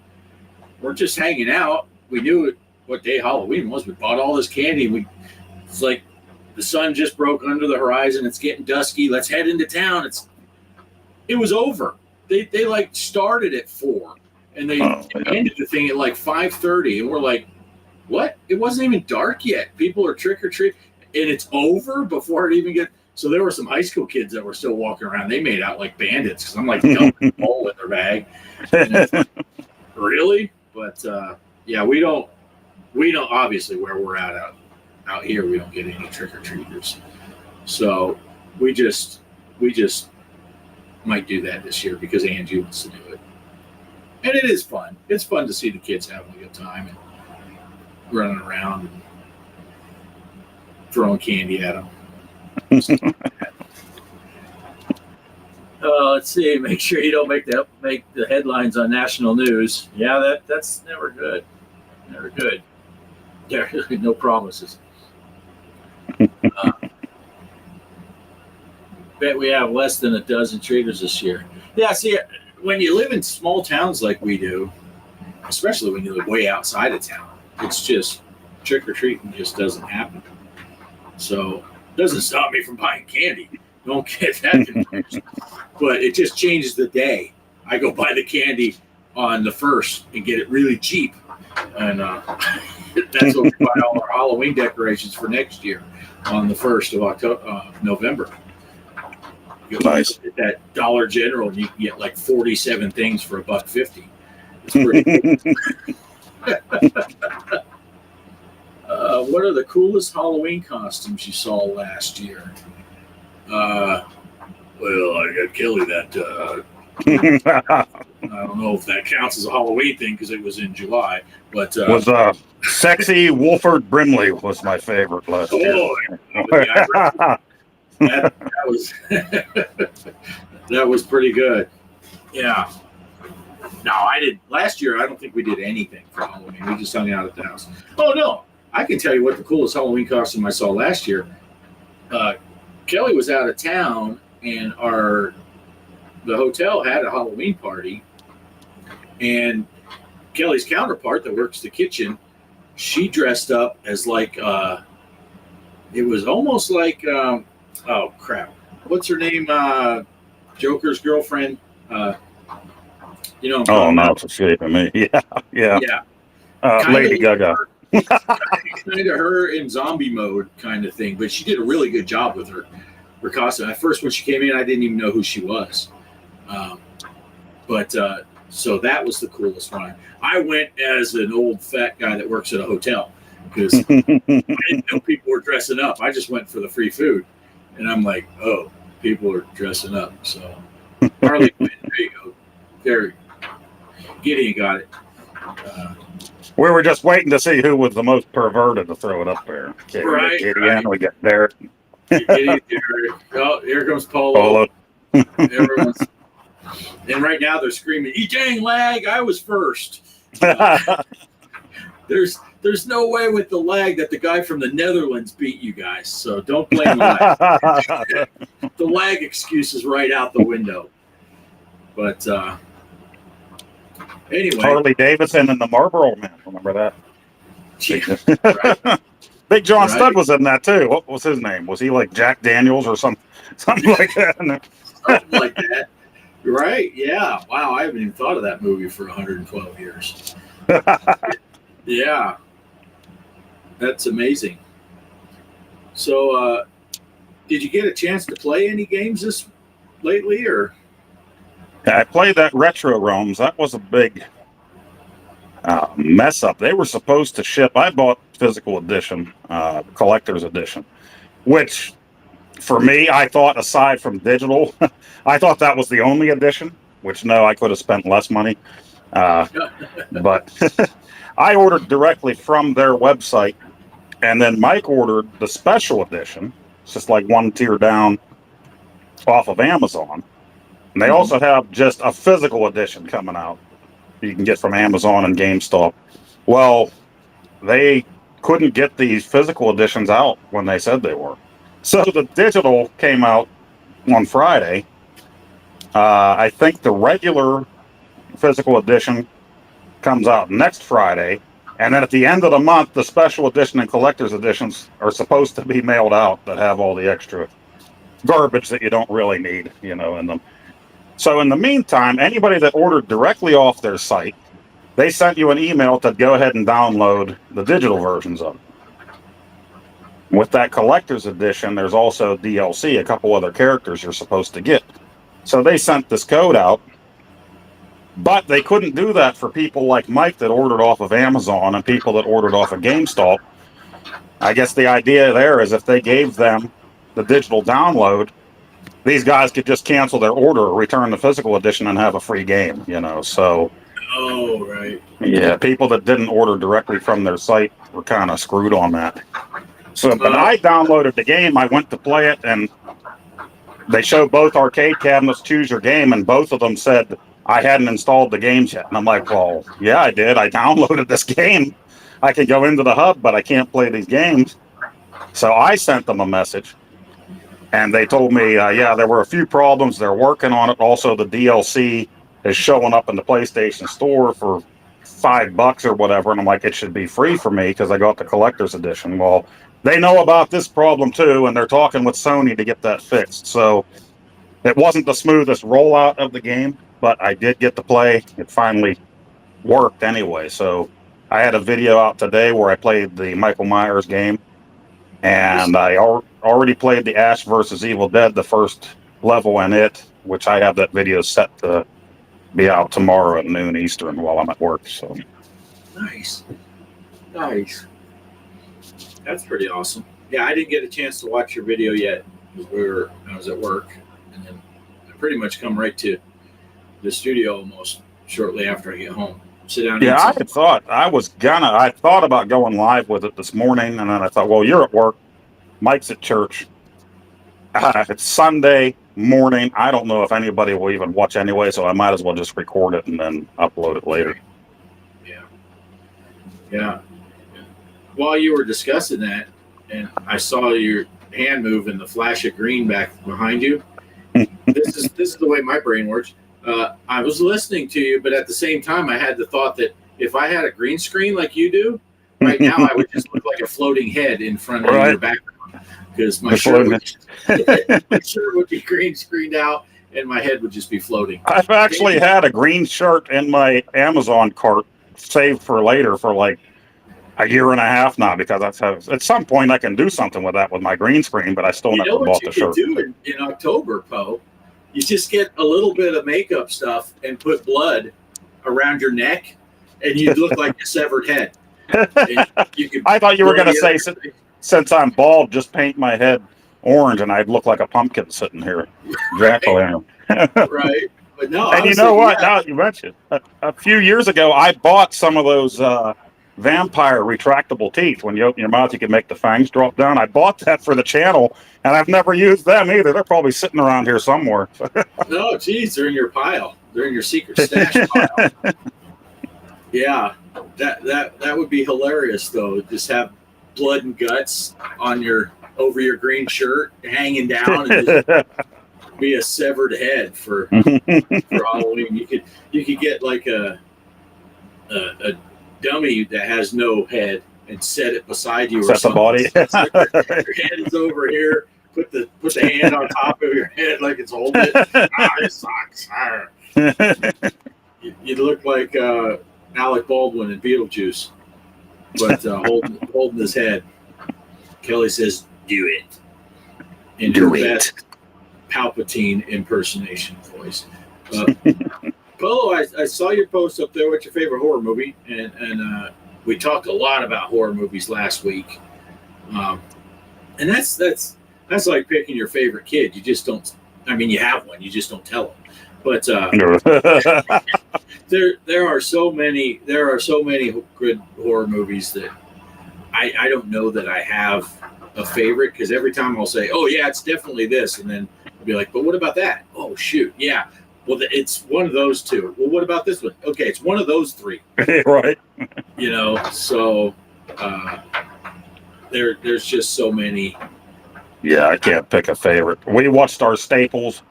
we're just hanging out. We knew what day Halloween was. We bought all this candy. It's like the sun just broke under the horizon. It's getting dusky. Let's head into town. It was over. They like started at 4 and they ended the thing at like 5:30. And we're like, what? It wasn't even dark yet. People are trick or treat, and it's over before it even gets. So there were some high school kids that were still walking around. They made out like bandits because I'm like dumping a hole in their bag. Really? But yeah, we don't obviously where we're at out here we don't get any trick or treaters. So we just might do that this year because Angie wants to do it, and it is fun. It's fun to see the kids having a good time and running around and throwing candy at them. Let's see. Make sure you don't make the headlines on national news. Yeah, that's never good. Never good. There, no promises. Bet we have less than a dozen treaters this year. Yeah, see, when you live in small towns like we do, especially when you live way outside of town, it's just trick or treating just doesn't happen. So it doesn't stop me from buying candy. Don't get that confused. But it just changes the day. I go buy the candy on the 1st and get it really cheap. And that's what we buy all our Halloween decorations for next year on the 1st of November. You Nice. At that Dollar General, and you can get like 47 things for $1.50. It's pretty cool. What are the coolest Halloween costumes you saw last year? Well, I got Kelly that. I don't know if that counts as a Halloween thing because it was in July, but was sexy Wolford Brimley was my favorite last year. That was that was pretty good. Yeah. No, I didn't. Last year, I don't think we did anything for Halloween. We just hung out at the house. Oh no, I can tell you what the coolest Halloween costume I saw last year. Kelly was out of town, and the hotel had a Halloween party, and Kelly's counterpart that works the kitchen, she dressed up as like it was almost like oh crap, what's her name? Joker's girlfriend. You know. Oh, now it's escaping me. Yeah. Lady Gaga. Kind of her in zombie mode kind of thing, but she did a really good job with her costume. At first, when she came in, I didn't even know who she was. So that was the coolest one. I went as an old fat guy that works at a hotel because I didn't know people were dressing up. I just went for the free food, and I'm like, oh, people are dressing up. So Harley Quinn, there you go. There, Gideon got it. We were just waiting to see who was the most perverted to throw it up there. Right. We got Derek. Oh, here comes Polo. Everyone's, and right now they're screaming, "E dang lag! I was first." There's no way with the lag that the guy from the Netherlands beat you guys. So don't blame lag. The lag excuse is right out the window. But anyway, Harley Davidson and the Marlboro Man. Remember that? Yeah, right. Big John Right. Studd was in that too. What was his name? Was he like Jack Daniels or something like that? Something like that. Right? Yeah. Wow. I haven't even thought of that movie for 112 years. Yeah. That's amazing. So, did you get a chance to play any games this lately, or? I played that Retro Roams. That was a big mess up. They were supposed to ship. I bought physical edition, collector's edition, which for me, I thought aside from digital, I thought that was the only edition, which no, I could have spent less money. But I ordered directly from their website, and then Mike ordered the special edition. It's just like one tier down off of Amazon. And they also have just a physical edition coming out you can get from Amazon and GameStop. Well, they couldn't get these physical editions out when they said they were. So the digital came out on Friday. I think the regular physical edition comes out next Friday. And then at the end of the month, the special edition and collector's editions are supposed to be mailed out that have all the extra garbage that you don't really need, in them. So in the meantime, anybody that ordered directly off their site, they sent you an email to go ahead and download the digital versions of it. With that collector's edition, there's also DLC, a couple other characters you're supposed to get. So they sent this code out, but they couldn't do that for people like Mike that ordered off of Amazon and people that ordered off of GameStop. I guess the idea there is if they gave them the digital download, these guys could just cancel their order, return the physical edition, and have a free game, So, Oh, right. yeah, people that didn't order directly from their site were kind of screwed on that. So, but I downloaded the game, I went to play it, and they showed both arcade cabinets, choose your game, and both of them said I hadn't installed the games yet. And I'm like, well, yeah, I did. I downloaded this game. I can go into the hub, but I can't play these games. So I sent them a message. And they told me, yeah, there were a few problems. They're working on it. Also, the DLC is showing up in the PlayStation Store for $5 or whatever. And I'm like, it should be free for me because I got the collector's edition. Well, they know about this problem too, and they're talking with Sony to get that fixed. So it wasn't the smoothest rollout of the game, but I did get to play. It finally worked anyway. So I had a video out today where I played the Michael Myers game. And I already played the Ash vs. Evil Dead, the first level in it, which I have that video set to be out tomorrow at noon Eastern while I'm at work. So Nice. That's pretty awesome. Yeah, I didn't get a chance to watch your video yet because I was at work, and then I pretty much come right to the studio almost shortly after I get home. Sit down. Yeah, I thought about going live with it this morning, and then I thought, well, you're at work, Mike's at church. It's Sunday morning. I don't know if anybody will even watch anyway, so I might as well just record it and then upload it later. Yeah. While you were discussing that, and I saw your hand move and the flash of green back behind you. This is the way my brain works. I was listening to you, but at the same time, I had the thought that if I had a green screen like you do, right now I would just look like a floating head in front of your background because my shirt would be green screened out and my head would just be floating. I've actually had a green shirt in my Amazon cart saved for later for like a year and a half now because that's how, at some point I can do something with that with my green screen, but I still never bought the shirt. You know what you could do in October, Poe? You just get a little bit of makeup stuff and put blood around your neck, and you'd look like a severed head. I thought you were going to say, since I'm bald, just paint my head orange, and I'd look like a pumpkin sitting here. Right. Right. But no, and you know what? Yeah. Now you mentioned a few years ago, I bought some of those vampire retractable teeth. When you open your mouth, you can make the fangs drop down. I bought that for the channel, and I've never used them either. They're probably sitting around here somewhere. No, geez, they're in your pile. They're in your secret stash pile. Yeah, that would be hilarious though. Just have blood and guts on over your green shirt hanging down, and just be a severed head for Halloween. You could get like a dummy that has no head and set it beside you. Or Set the something. body. So your head is over here. Put the hand on top of your head like it's holding it. It sucks. You look like Alec Baldwin in Beetlejuice, but holding his head. Kelly says, "Do it." In her best Palpatine impersonation voice. Polo, I saw your post up there. What's your favorite horror movie? And we talked a lot about horror movies last week. And that's like picking your favorite kid. You just don't. I mean, you have one. You just don't tell them. But there are so many good horror movies that I don't know that I have a favorite, because every time I'll say, "Oh yeah, it's definitely this," and then I'll be like, "But what about that? Oh shoot, yeah. Well, it's one of those two. Well, what about this one? Okay, it's one of those three." Right. You know, so there's just so many. Yeah, I can't pick a favorite. We watched our staples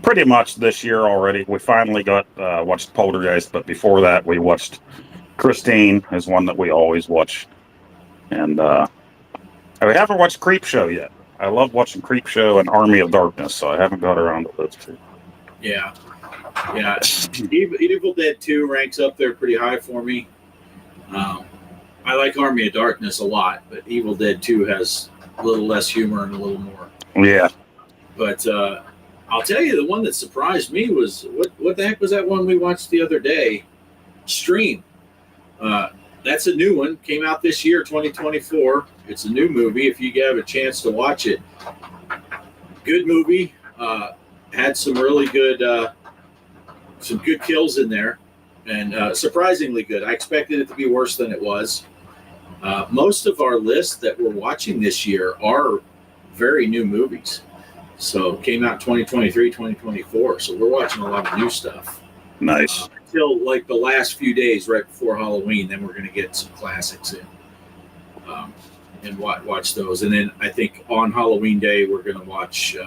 pretty much this year already. We finally got watched Poltergeist, but before that, we watched Christine, is one that we always watch, and we haven't watched Creepshow yet. I love watching Creepshow and Army of Darkness, so I haven't got around to those two. Yeah. Evil Dead 2 ranks up there pretty high for me. I like Army of Darkness a lot, but Evil Dead 2 has a little less humor and a little more. Yeah. But I'll tell you, the one that surprised me was what the heck was that one we watched the other day? Stream. That's a new one. Came out this year, 2024. It's a new movie. If you have a chance to watch it, good movie. Had some really good kills in there, and surprisingly good. I expected it to be worse than it was. Most of our lists that we're watching this year are very new movies. So came out 2023, 2024. So we're watching a lot of new stuff. Nice. Until like the last few days right before Halloween, then we're going to get some classics in and watch those. And then I think on Halloween Day, we're going to watch...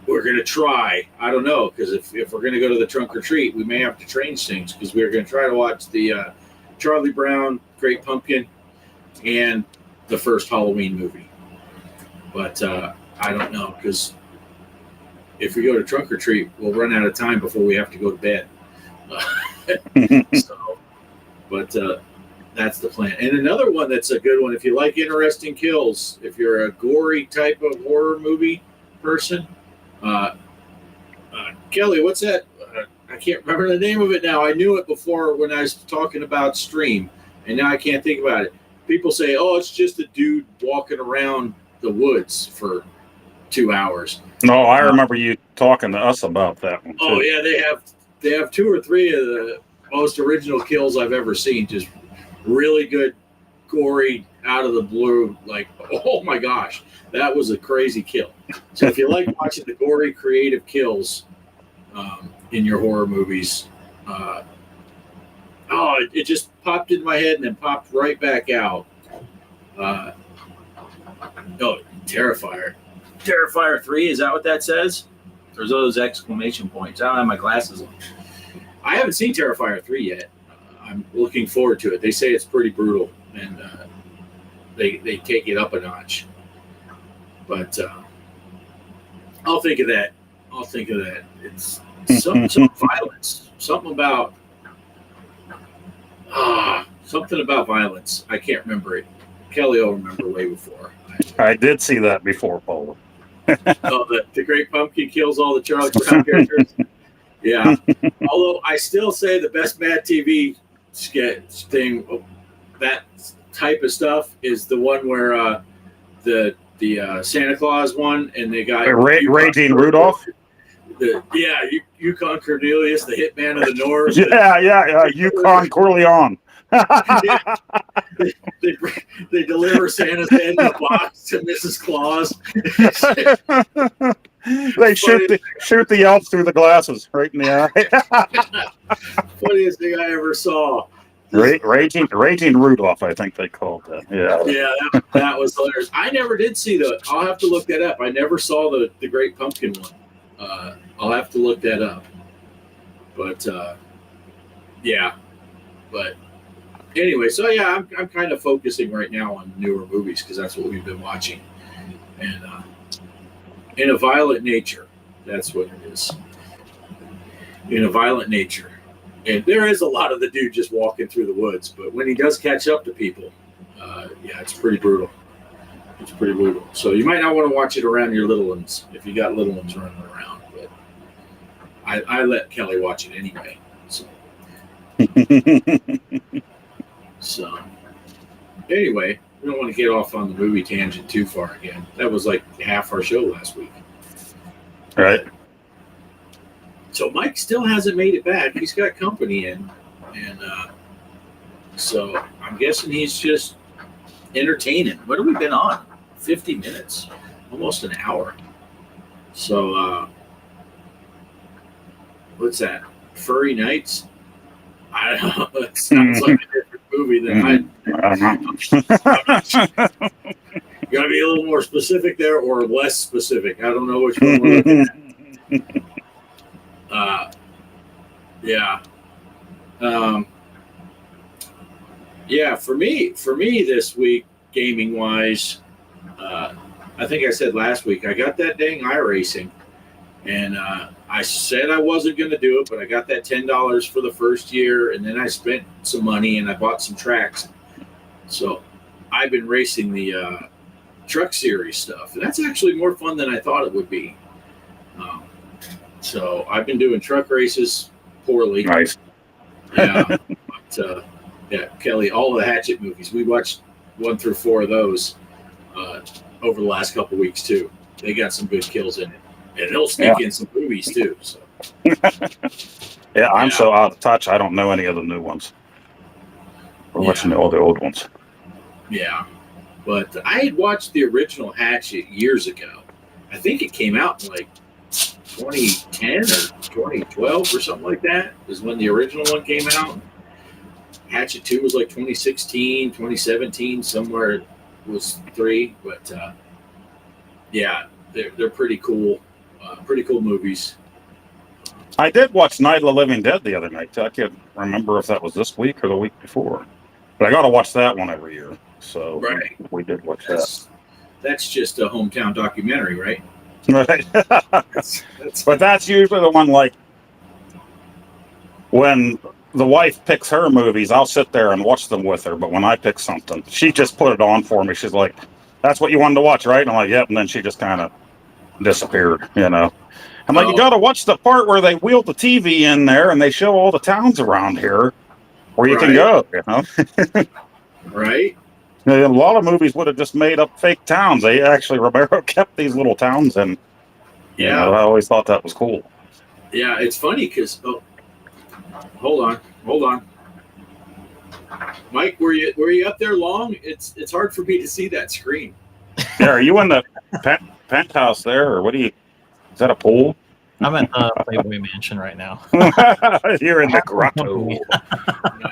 we're going to try, I don't know, because if we're going to go to the trunk or treat, we may have to change things, because we're going to try to watch the Charlie Brown, Great Pumpkin, and the first Halloween movie. But I don't know, because if we go to trunk or treat, we'll run out of time before we have to go to bed. But that's the plan. And another one that's a good one, if you like interesting kills, if you're a gory type of horror movie person, Kelly, what's that? I can't remember the name of it now. I knew it before when I was talking about Stream, and now I can't think about it. People say, "Oh, it's just a dude walking around the woods for 2 hours." No, I remember you talking to us about that one too. Oh yeah, they have 2 or 3 of the most original kills I've ever seen. Just really good, gory, out of the blue. Like, oh my gosh, that was a crazy kill. So if you like watching the gory, creative kills in your horror movies, it just popped in my head and then popped right back out. Terrifier 3, is that what that says? There's those exclamation points. I don't have my glasses on. I haven't seen Terrifier 3 yet. I'm looking forward to it. They say it's pretty brutal, and they take it up a notch. But I'll think of that. It's some violence. Something about violence. I can't remember it. Kelly will remember way before. I did see that before, Paul. The Great Pumpkin kills all the Charlie Brown characters. Yeah. Although I still say the best Mad TV sketch thing, that type of stuff, is the one where the Santa Claus one, and they got Raging Rudolph. Yukon Cornelius, the hitman of the North. Yukon Corleone. They deliver Santa's head in a box to Mrs. Claus. They shoot the elf through the glasses right in the eye. Funniest thing I ever saw. Raging Rudolph, I think they called that. Yeah, that was hilarious. I never did see I'll have to look that up. I never saw the Great Pumpkin one. I'll have to look that up. But anyway, so yeah, I'm kind of focusing right now on newer movies because that's what we've been watching, and In a Violent Nature, that's what it is. In a Violent Nature, and there is a lot of the dude just walking through the woods, but when he does catch up to people, yeah, it's pretty brutal. It's pretty brutal. So you might not want to watch it around your little ones if you got little ones running around, but I let Kelly watch it anyway. So anyway, we don't want to get off on the movie tangent too far again. That was like half our show last week. Right. So Mike still hasn't made it back. He's got company in, and so I'm guessing he's just entertaining. What have we been on? 50 minutes, almost an hour. So what's that? Furry Nights? I don't know. It sounds like a different movie than You got to be a little more specific there, or less specific. I don't know which one we're looking at. Yeah. Yeah, for me this week, gaming wise, I think I said last week, I got that dang iRacing, and I said I wasn't going to do it, but I got that $10 for the first year, and then I spent some money and I bought some tracks. So I've been racing the Truck Series stuff, and that's actually more fun than I thought it would be. So I've been doing truck races poorly. Nice. Yeah. But, yeah, Kelly, all of the Hatchet movies. We watched 1 through 4 of those over the last couple weeks too. They got some good kills in it, and they'll sneak in some movies too. So. Yeah, I'm so out of touch. I don't know any of the new ones. We're watching all the old ones. Yeah, but I had watched the original Hatchet years ago. I think it came out in like 2010 or 2012 or something like that is when the original one came out. Hatchet 2 was like 2016, 2017, somewhere it was 3. But yeah, they're pretty cool. Pretty cool movies. I did watch Night of the Living Dead the other night. I can't remember if that was this week or the week before. But I got to watch that one every year. So we did watch that. That's just a hometown documentary, right? Right. That's But that's usually the one, like, when the wife picks her movies, I'll sit there and watch them with her. But when I pick something, she just put it on for me. She's like, "That's what you wanted to watch, right?" And I'm like, "Yep." And then she just kind of disappeared, you know. I'm like, "You got to watch the part where they wheel the TV in there and they show all the towns around here where you can go, you know." right. A lot of movies would have just made up fake towns. They actually, Romero kept these little towns, and you know, I always thought that was cool. Yeah, it's funny because hold on, Mike, were you up there long? It's hard for me to see that screen. Yeah, are you in the penthouse there, or what do you? Is that a pool? I'm at the Playboy Mansion right now. You're in the grotto. Nice.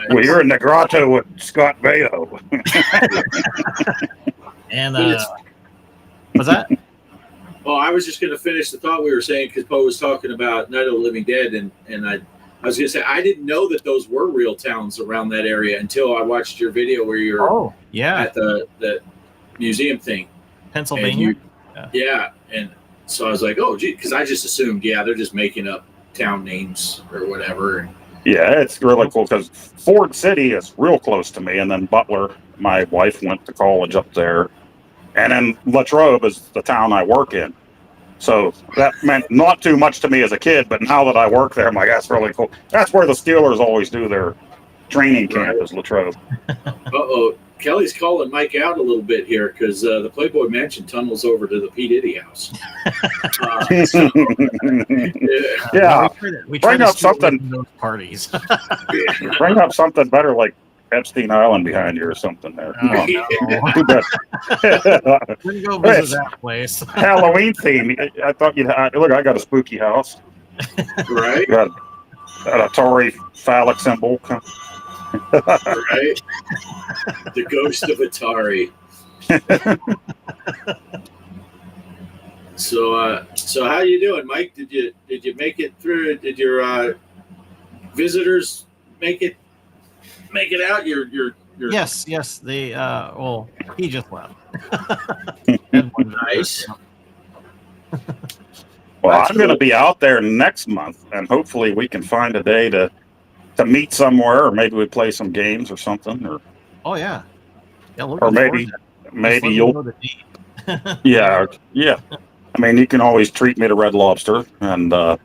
Well, you're in the grotto with Scott Baio. And was that? Oh, I was just going to finish the thought we were saying because Poe was talking about Night of the Living Dead, and I was going to say I didn't know that those were real towns around that area until I watched your video where you're at the museum thing, Pennsylvania. And so I was like, oh, gee, because I just assumed, they're just making up town names or whatever. Yeah, it's really cool because Ford City is real close to me, and then Butler, my wife went to college up there, and then Latrobe is the town I work in. So that meant not too much to me as a kid, but now that I work there, I'm like, that's really cool. That's where the Steelers always do their training camp, is Latrobe. Uh-oh. Kelly's calling Mike out a little bit here because the Playboy Mansion tunnels over to the P. Diddy house. We bring up something. Those parties. Bring up something better like Epstein Island behind you or something there. Oh, no. Wouldn't go visit that place. Halloween theme. I thought you'd look. I got a spooky house. Right. Got an Atari phallic symbol. Right. The ghost of Atari. So how you doing, Mike? Did you make it through? Did your visitors make it make it out? You're Yes. They well, he just left. Ed wanted to- nice. Well, That's I'm going to cool. be out there next month, and hopefully we can find a day to meet somewhere, or maybe we play some games or something, or Oh yeah. Yeah, or looking forward maybe to it. Just maybe let me you'll know the date. yeah. I mean, you can always treat me to Red Lobster, and but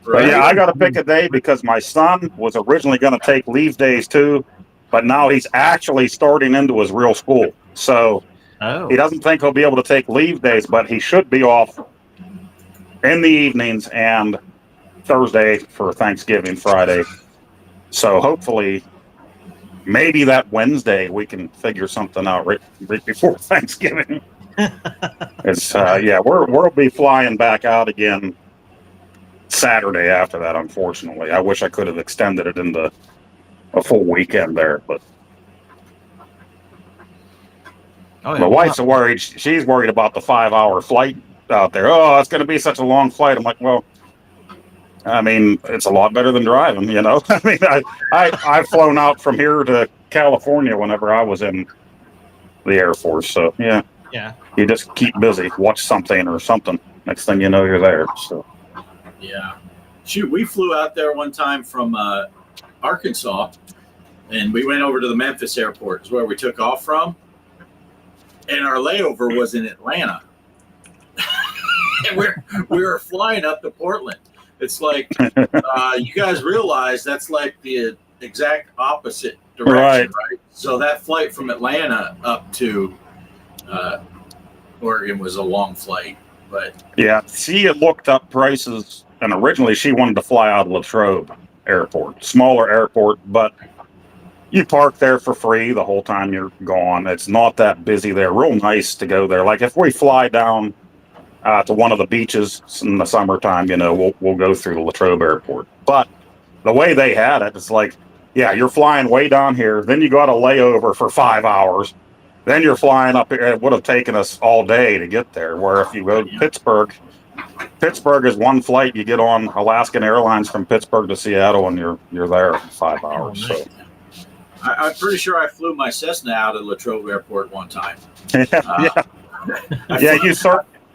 Right? yeah, I got to pick a day because my son was originally going to take leave days too, but now he's actually starting into his real school, so Oh. he doesn't think he'll be able to take leave days, but he should be off in the evenings and Thursday for Thanksgiving, Friday. So hopefully, maybe that Wednesday we can figure something out right before Thanksgiving. It's yeah, we'll be flying back out again Saturday after that. Unfortunately, I wish I could have extended it into a full weekend there, but Oh, yeah. my wife's worried. She's worried about the 5-hour flight out there. Oh, it's going to be such a long flight. I'm like, well, I mean, it's a lot better than driving, you know. I mean, I've flown out from here to California whenever I was in the Air Force. So yeah, Yeah. you just keep busy, watch something or something. Next thing you know, you're there. So Yeah. Shoot, we flew out there one time from Arkansas, and we went over to the Memphis airport, is where we took off from. And our layover was in Atlanta. And we were flying up to Portland. It's like, you guys realize that's like the exact opposite direction, right? So that flight from Atlanta up to Oregon was a long flight. But yeah, she had looked up prices, and originally she wanted to fly out of Latrobe Airport, smaller airport, but you park there for free the whole time you're gone. It's not that busy there. Real nice to go there. Like if we fly down to one of the beaches in the summertime, you know, we'll go through the Latrobe Airport. But the way they had it, it's like, yeah, you're flying way down here, then you got a layover for 5 hours, then you're flying up. It would have taken us all day to get there. Where if you go to Pittsburgh is one flight. You get on Alaskan Airlines from Pittsburgh to Seattle, and you're there in 5 hours. Oh, nice. So. I'm pretty sure I flew my Cessna out of Latrobe Airport one time. Yeah,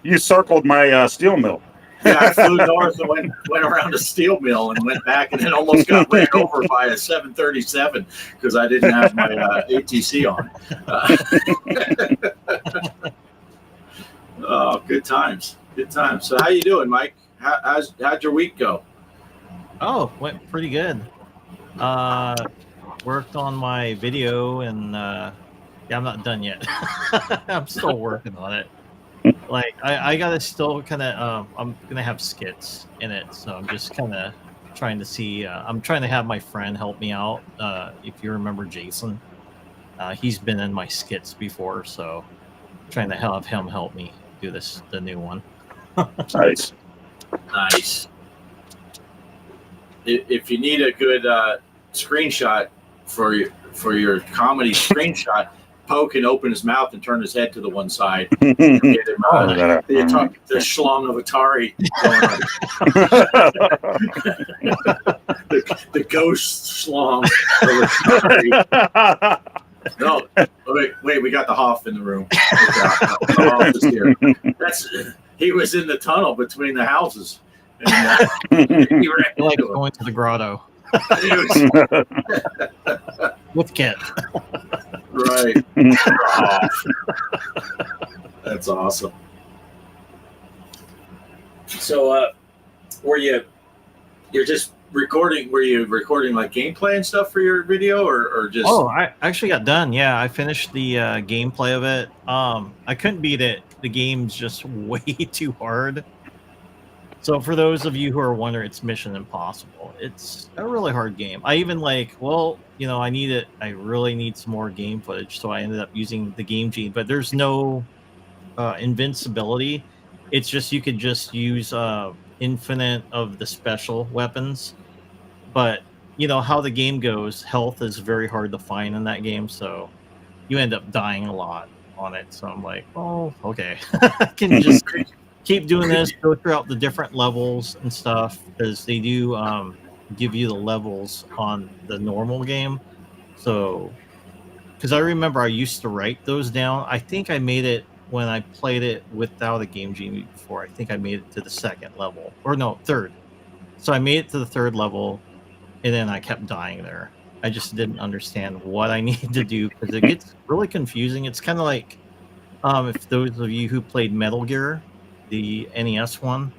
you circled my steel mill. Yeah, I flew north and went around a steel mill and went back, and then almost got ran over by a 737 because I didn't have my ATC on. Oh, good times, good times. So, how you doing, Mike? How'd your week go? Oh, went pretty good. Worked on my video, and yeah, I'm not done yet. I'm still working on it. Like I gotta still kind of I'm gonna have skits in it, so I'm just kind of trying to see. I'm trying to have my friend help me out. If you remember Jason, he's been in my skits before, so I'm trying to have him help me do the new one. Nice. Nice. If you need a good screenshot for your comedy screenshot, Poe can open his mouth and turn his head to the one side. Get him, the schlong of Atari going on. the ghost schlong of Atari. No, wait, we got the Hoff in the room. The Hoff is here. He was in the tunnel between the houses. And, he ran I like into him. going to the grotto He with Kit. Right. That's awesome. So, you're just recording? Were you recording like gameplay and stuff for your video, or just? Oh, I actually got done. Yeah, I finished the gameplay of it. I couldn't beat it. The game's just way too hard. So for those of you who are wondering, it's Mission Impossible. It's a really hard game. I even I really need some more game footage, so I ended up using the Game Genie. But there's no invincibility. It's just you could just use infinite of the special weapons. But you know how the game goes. Health is very hard to find in that game, so you end up dying a lot on it. So I'm like, oh, okay, I can just keep doing this, go throughout the different levels and stuff, because they do give you the levels on the normal game. So, because I remember I used to write those down. I think I made it when I played it without a Game Genie before. I think I made it to the second level, or no, third. So I made it to the third level, and then I kept dying there. I just didn't understand what I needed to do because it gets really confusing. It's kind of like if those of you who played Metal Gear, the NES one,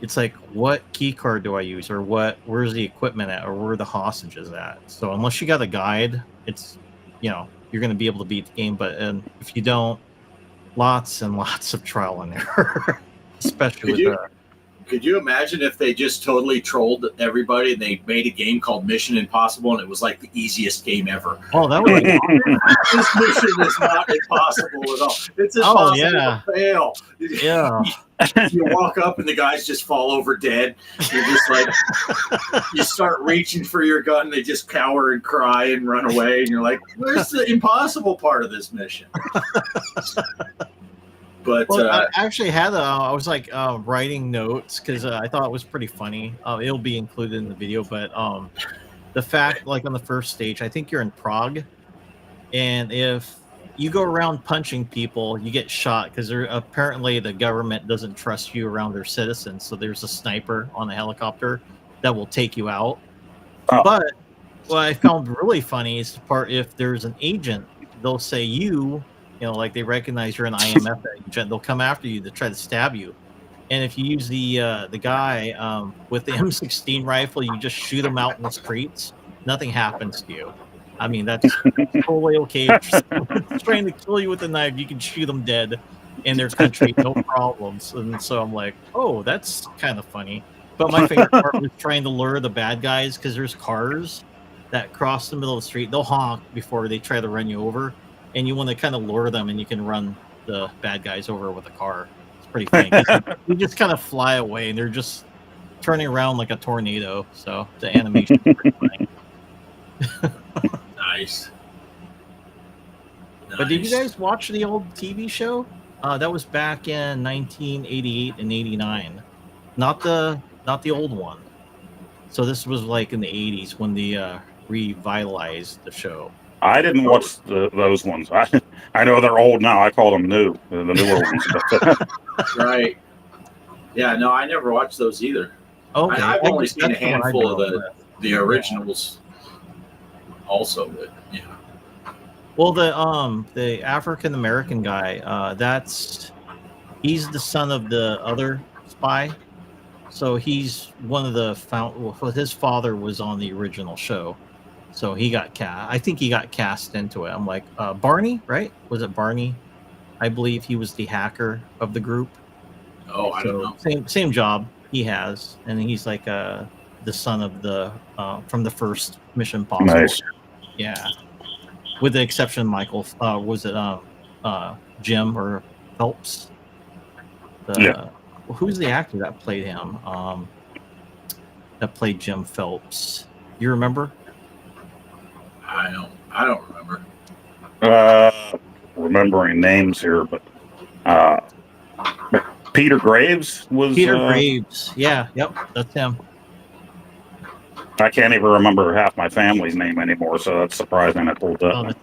it's like, what key card do I use, or where's the equipment at, or where are the hostages at? So unless you got a guide, it's, you're going to be able to beat the game. But if you don't, lots and lots of trial and error, especially with Could you imagine if they just totally trolled everybody and they made a game called Mission Impossible and it was like the easiest game ever? Oh, that would be This mission is not impossible at all. It's impossible to fail. Yeah. You walk up and the guys just fall over dead. You're just like, you start reaching for your gun, they just cower and cry and run away, and you're like, where's the impossible part of this mission? But I actually had I was like writing notes because I thought it was pretty funny. It'll be included in the video, but the fact, like on the first stage, I think you're in Prague, and if you go around punching people, you get shot because apparently the government doesn't trust you around their citizens. So there's a sniper on the helicopter that will take you out. Oh. But what I found really funny is the part if there's an agent, they'll say like they recognize you're an IMF agent, they'll come after you to try to stab you. And if you use the guy with the M16 rifle, you just shoot him out in the streets. Nothing happens to you. I mean, that's totally okay. Trying to kill you with a knife, you can shoot them dead in their country, no problems. And so I'm like, oh, that's kind of funny. But my favorite part was trying to lure the bad guys because there's cars that cross the middle of the street. They'll honk before they try to run you over. And you want to kind of lure them, and you can run the bad guys over with a car. It's pretty funny. You just kind of fly away, and they're just turning around like a tornado. So the animation is pretty funny. Nice. But did you guys watch the old TV show? That was back in 1988 and 89. Not the old one. So this was like in the 80s when they revitalized the show. I didn't watch those ones. I know they're old now. I call them new, the newer ones. But, Right. Yeah, no, I never watched those either. Okay. I've only seen a That's the one I handful of grew up with. the originals also, but yeah. Well, the African American guy, he's the son of the other spy. So he's one of the his father was on the original show. So he got cast. I think he got cast into it. I'm like, Barney, right? Was it Barney? I believe he was the hacker of the group. Oh, I don't know. Same job he has, and he's like the son of the from the first Mission Impossible. Nice. Yeah, with the exception of Michael. Was it Jim or Phelps? Yeah. Who's the actor that played him? That played Jim Phelps. You remember? I don't remember. Remembering names here, but Peter Graves was. Peter Graves. Yeah. Yep. That's him. I can't even remember half my family's name anymore, so that's surprising. I pulled up.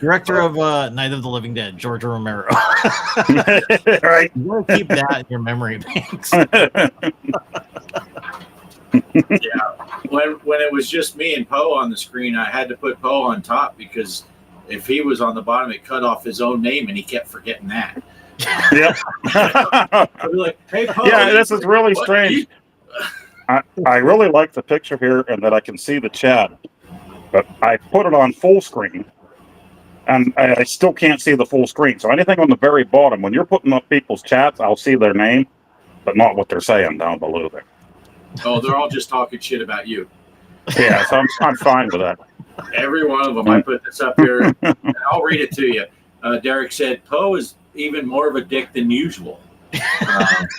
Director of Night of the Living Dead, George Romero. Right. You want to keep that in your memory banks. Yeah. When it was just me and Poe on the screen, I had to put Poe on top because if he was on the bottom, it cut off his own name, and he kept forgetting that. Yep. I'd be like, "Hey, Poe." Yeah, this is really strange. I really like the picture here and that I can see the chat, but I put it on full screen, and I still can't see the full screen. So anything on the very bottom, when you're putting up people's chats, I'll see their name, but not what they're saying down below there. Oh, they're all just talking shit about you. Yeah, so I'm fine with that. Every one of them. I put this up here, and I'll read it to you. Derek said, Poe is even more of a dick than usual.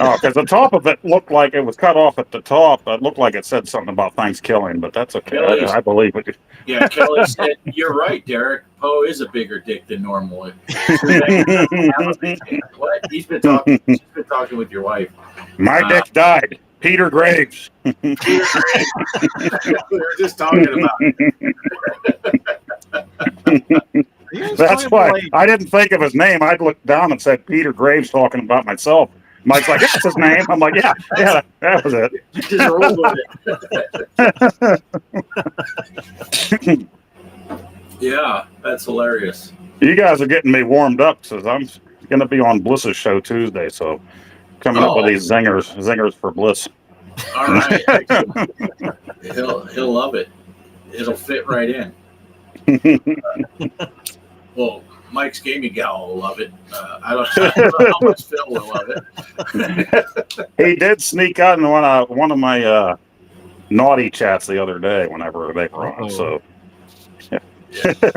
Oh, because the top of it looked like it was cut off at the top. It looked like it said something about Thanksgiving, but that's okay. I believe it. Yeah, Kelly said, you're right, Derek. Poe is a bigger dick than normal. What? She's been talking with your wife. My dick died. Peter Graves. We were just talking about it. You guys That's talking why about, like, I didn't think of his name. I looked down and said Peter Graves talking about myself. Mike's like, that's his name. I'm like, yeah, that was it. Just roll with it. Yeah, that's hilarious. You guys are getting me warmed up because I'm going to be on Bliss's show Tuesday. So coming up with these zingers for Bliss. All right. Excellent. He'll love it. It'll fit right in. Well, Mike's gaming gal will love it. I don't know how much Phil will love it. He did sneak out in one of my naughty chats the other day whenever they were on. So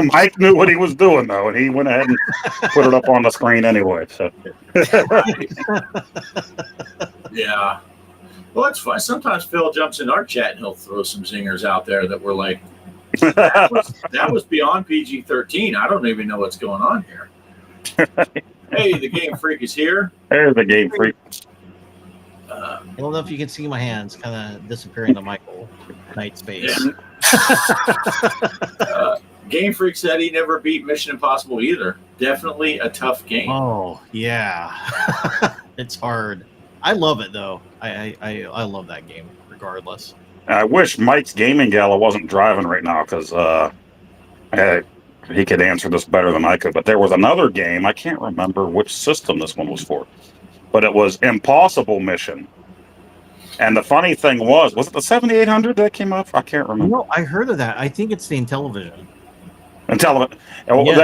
Mike knew what he was doing though, and he went ahead and put it up on the screen anyway. So Yeah. Well, it's fun. Sometimes Phil jumps in our chat and he'll throw some zingers out there that we're like, that was beyond PG-13. I don't even know what's going on here. Hey, the Game Freak is here. there's the Game Freak. I don't know if you can see my hands kind of disappearing to Michael Knight's face. Game Freak said he never beat Mission Impossible either. Definitely a tough game. Oh yeah, it's hard. I love it though. I love that game regardless. I wish Mike's gaming gala wasn't driving right now because he could answer this better than I could. But there was another game. I can't remember which system this one was for, but it was Impossible Mission. And the funny thing was it the 7800 that came up? I can't remember. No, I heard of that. I think it's the Intellivision.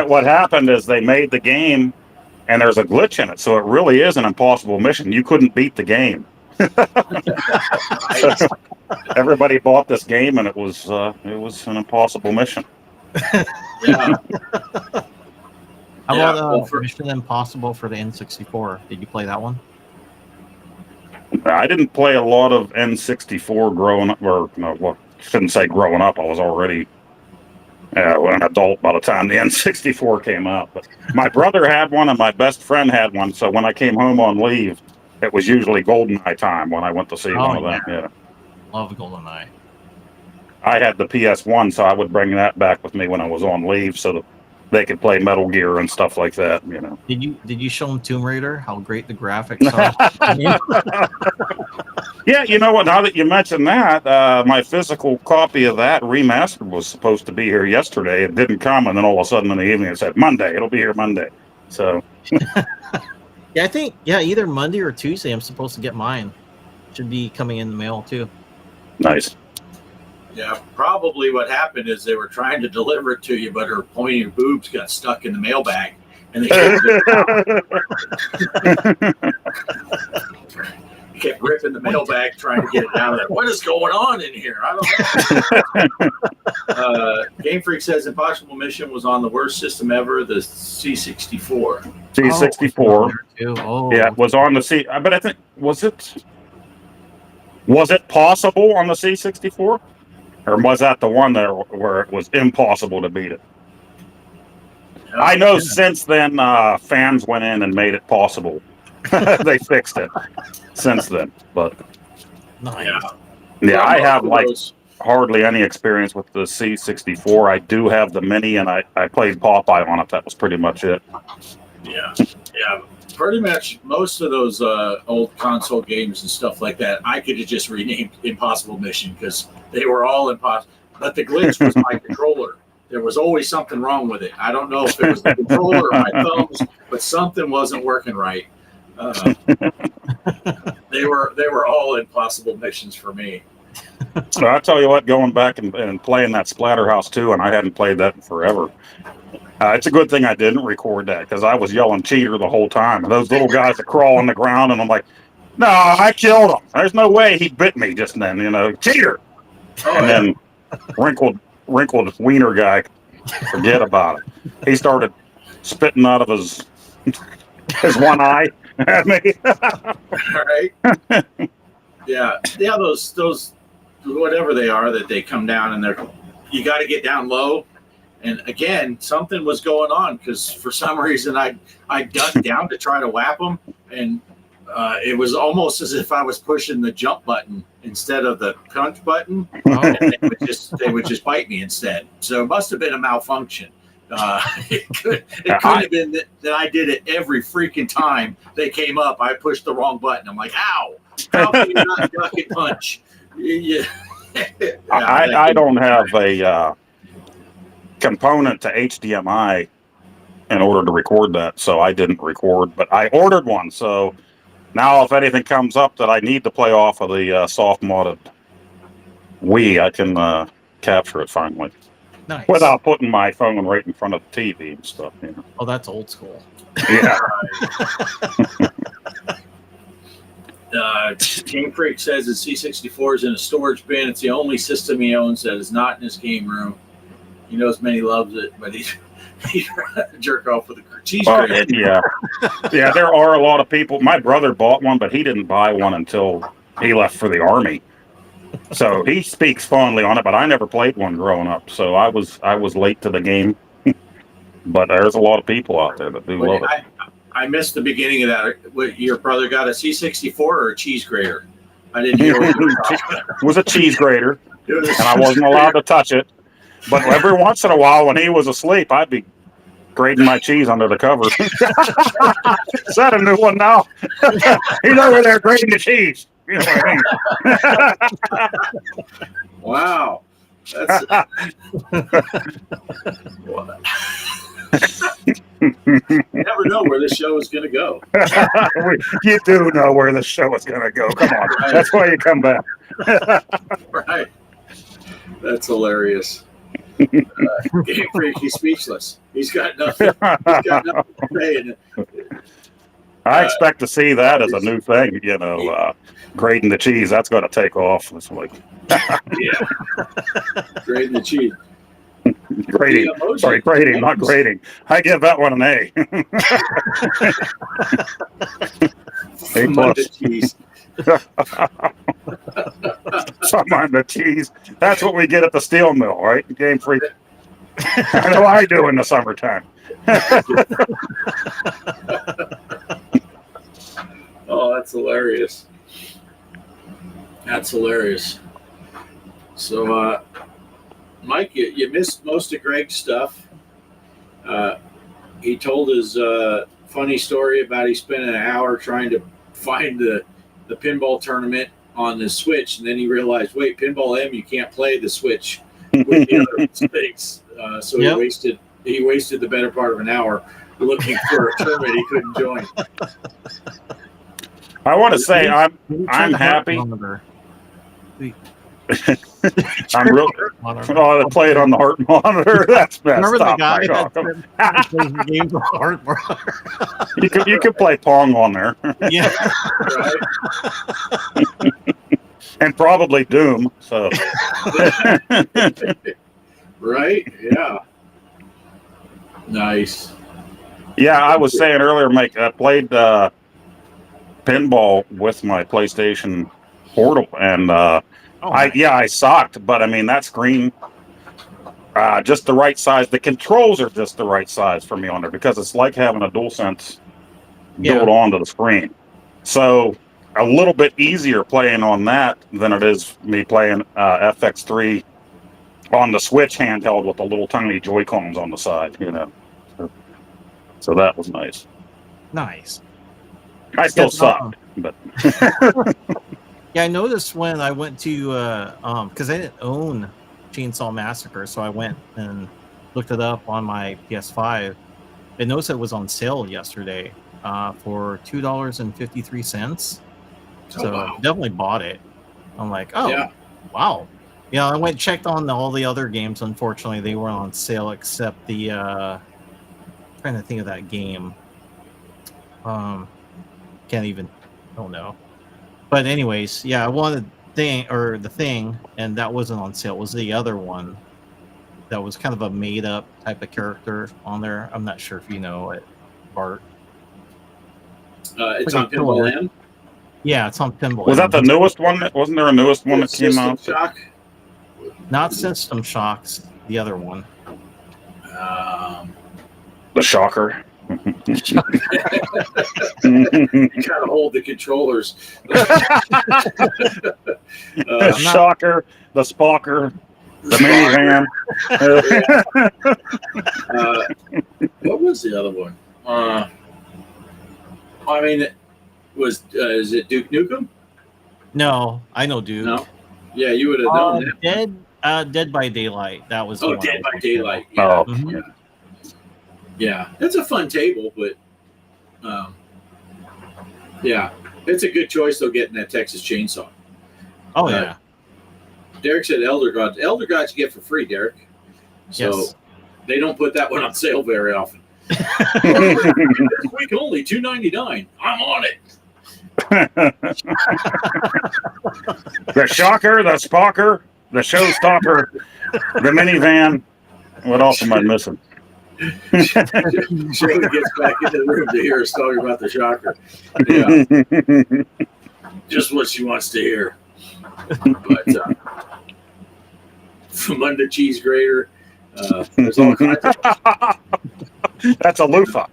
What happened is they made the game, and there's a glitch in it, so it really is an impossible mission. You couldn't beat the game. Everybody bought this game, and it was an impossible mission. Yeah. How Yeah, about Mission Impossible for the N64? Did you play that one? I didn't play a lot of N64 growing up, or no, well, shouldn't say growing up. I was already an adult by the time the N64 came out. But my brother had one, and my best friend had one. So when I came home on leave, it was usually GoldenEye time when I went to see one of them. Yeah. Love GoldenEye. I had the PS1, so I would bring that back with me when I was on leave, so that they could play Metal Gear and stuff like that. You know. Did you show them Tomb Raider? How great the graphics are. Yeah, you know what? Now that you mention that, my physical copy of that remastered was supposed to be here yesterday. It didn't come, and then all of a sudden in the evening it said Monday. It'll be here Monday. So. Yeah, I think either Monday or Tuesday I'm supposed to get mine. Should be coming in the mail too. Nice. Yeah, probably what happened is they were trying to deliver it to you, but her pointy boobs got stuck in the mailbag, and they kept ripping the mailbag trying to get it out of there. What is going on in here? I don't know. Game Freak says Impossible Mission was on the worst system ever, the C64. C64. Oh, Yeah, it was on the C. But I think was it possible on the C64, or was that the one there where it was impossible to beat it? I know since then fans went in and made it possible. They fixed it since then, but nice. yeah, I have like hardly any experience with the C64. I do have the Mini, and I played Popeye on it. That was pretty much it. Yeah. Pretty much most of those old console games and stuff like that, I could have just renamed Impossible Mission because they were all impossible. But the glitch was my controller. There was always something wrong with it. I don't know if it was the controller or my thumbs, but something wasn't working right. They were all impossible missions for me. So I tell you what, going back and playing that Splatterhouse 2, and I hadn't played that in forever. It's a good thing I didn't record that because I was yelling cheater the whole time. And those little guys that crawl on the ground, and I'm like, no, I killed him. There's no way he bit me just then, cheater. Oh, and then wrinkled wiener guy, forget about it. He started spitting out of his one eye at me. Right? Yeah. Those whatever they are that they come down and you got to get down low. And again, something was going on because for some reason I ducked down to try to whap them, and It was almost as if I was pushing the jump button instead of the punch button. Oh, And they would just bite me instead. So it must have been a malfunction. It couldn't have been that I did it every freaking time they came up. I pushed the wrong button. I'm like, ow! How can you not duck and punch? Yeah. I don't have a component to HDMI in order to record that, so I didn't record. But I ordered one, so now if anything comes up that I need to play off of the soft modded Wii, I can capture it finally. nice. Without putting my phone right in front of the TV and stuff. You know? Oh, that's old school. Yeah. Game Freak says his C64 is in a storage bin. It's the only system he owns that is not in his game room. He knows many loves it, but he'd jerk off with a cheese grater. Yeah. Yeah, there are a lot of people. My brother bought one, but he didn't buy one until he left for the Army. So he speaks fondly on it, but I never played one growing up. So I was late to the game. But there's a lot of people out there that do love it. I missed the beginning of that. Your brother got a C64 or a cheese grater? I didn't hear what you were talking about. It was a cheese grater, It was and I wasn't allowed to touch it. But every once in a while, when he was asleep, I'd be grating my cheese under the cover. Is that a new one now? He's over there grating the cheese. You know what I mean? Wow. That's you never know where this show is going to go. You do know where the show is going to go. Come on. That's why you come back. Right. That's hilarious. Game Freak, he's speechless. He's got nothing. He's got nothing to say. I expect to see that as a new thing, you know, grating the cheese. That's going to take off. It's like, Yeah. Grating the cheese. grating. Sorry, grating, not grading. I give that one an A. A Among the plus. cheese. Some on the cheese. That's what we get at the steel mill, right? Game Freak. I know I do in the summertime. Oh, that's hilarious. That's hilarious. So, Mike, you missed most of Greg's stuff. He told his funny story about he spent an hour trying to find the pinball tournament on the Switch, and then he realized, wait, Pinball M, you can't play the Switch with the other sticks. So Yep. he wasted the better part of an hour looking for a tournament he couldn't join. I want to say I'm Turn the heart happy. monitor. I'm real. Monitor. Oh, to play it on the heart monitor. That's messed Remember the up. guy Like, oh, that plays the games on heart monitor? you could play Pong on there, Yeah. Right? and probably Doom. So Right? Yeah. Nice. yeah, I was saying earlier, Mike. I played pinball with my PlayStation Portal, and Oh, I sucked, but I mean that screen, just the right size. The controls are just the right size for me on there because it's like having a DualSense built onto the screen. So a little bit easier playing on that than it is me playing FX3 on the Switch handheld with the little tiny Joy-Cons on the side. You know, so that was nice. nice. I still Yes, sucked, but Yeah, I noticed when I went to because I didn't own Chainsaw Massacre, so I went and looked it up on my PS5. I noticed it was on sale yesterday for $2.53. So wow. definitely bought it. I'm like, oh Yeah. wow. Yeah, I went and checked on all the other games. Unfortunately, they weren't on sale except the trying to think of that game. Can't even. Oh no. But anyways, yeah, I wanted the thing, and that wasn't on sale. It was the other one that was kind of a made up type of character on there. I'm not sure if you know it, Bart. It's on Pinball M. Yeah, it's on Pinball. was that the newest one? Wasn't there a newest one that came System out? Shock. Not System Shocks, the other one. The Shocker. You kind of hold the controllers. The shocker, the Spocker, the minivan. What was the other one? I mean, is it Duke Nukem? No, I know, dude. No. Yeah, you would have known that. Dead by Daylight. That was. Oh, the one I Dead was by thinking of. Daylight. Yeah. Oh. Mhm. Yeah, it's a fun table, but yeah, it's a good choice though. Getting that Texas Chainsaw. Oh yeah. Derek said Elder Gods. Elder Gods you get for free, Derek. So Yes. they don't put that one on sale very often. This week only $2.99. I'm on it. The shocker, the Spocker, the showstopper, the minivan. What else am I missing? Shirley gets back into the room to hear us talking about the shocker. Yeah, just what she wants to hear. But from under cheese grater, there's all kinds of. That's a loofah.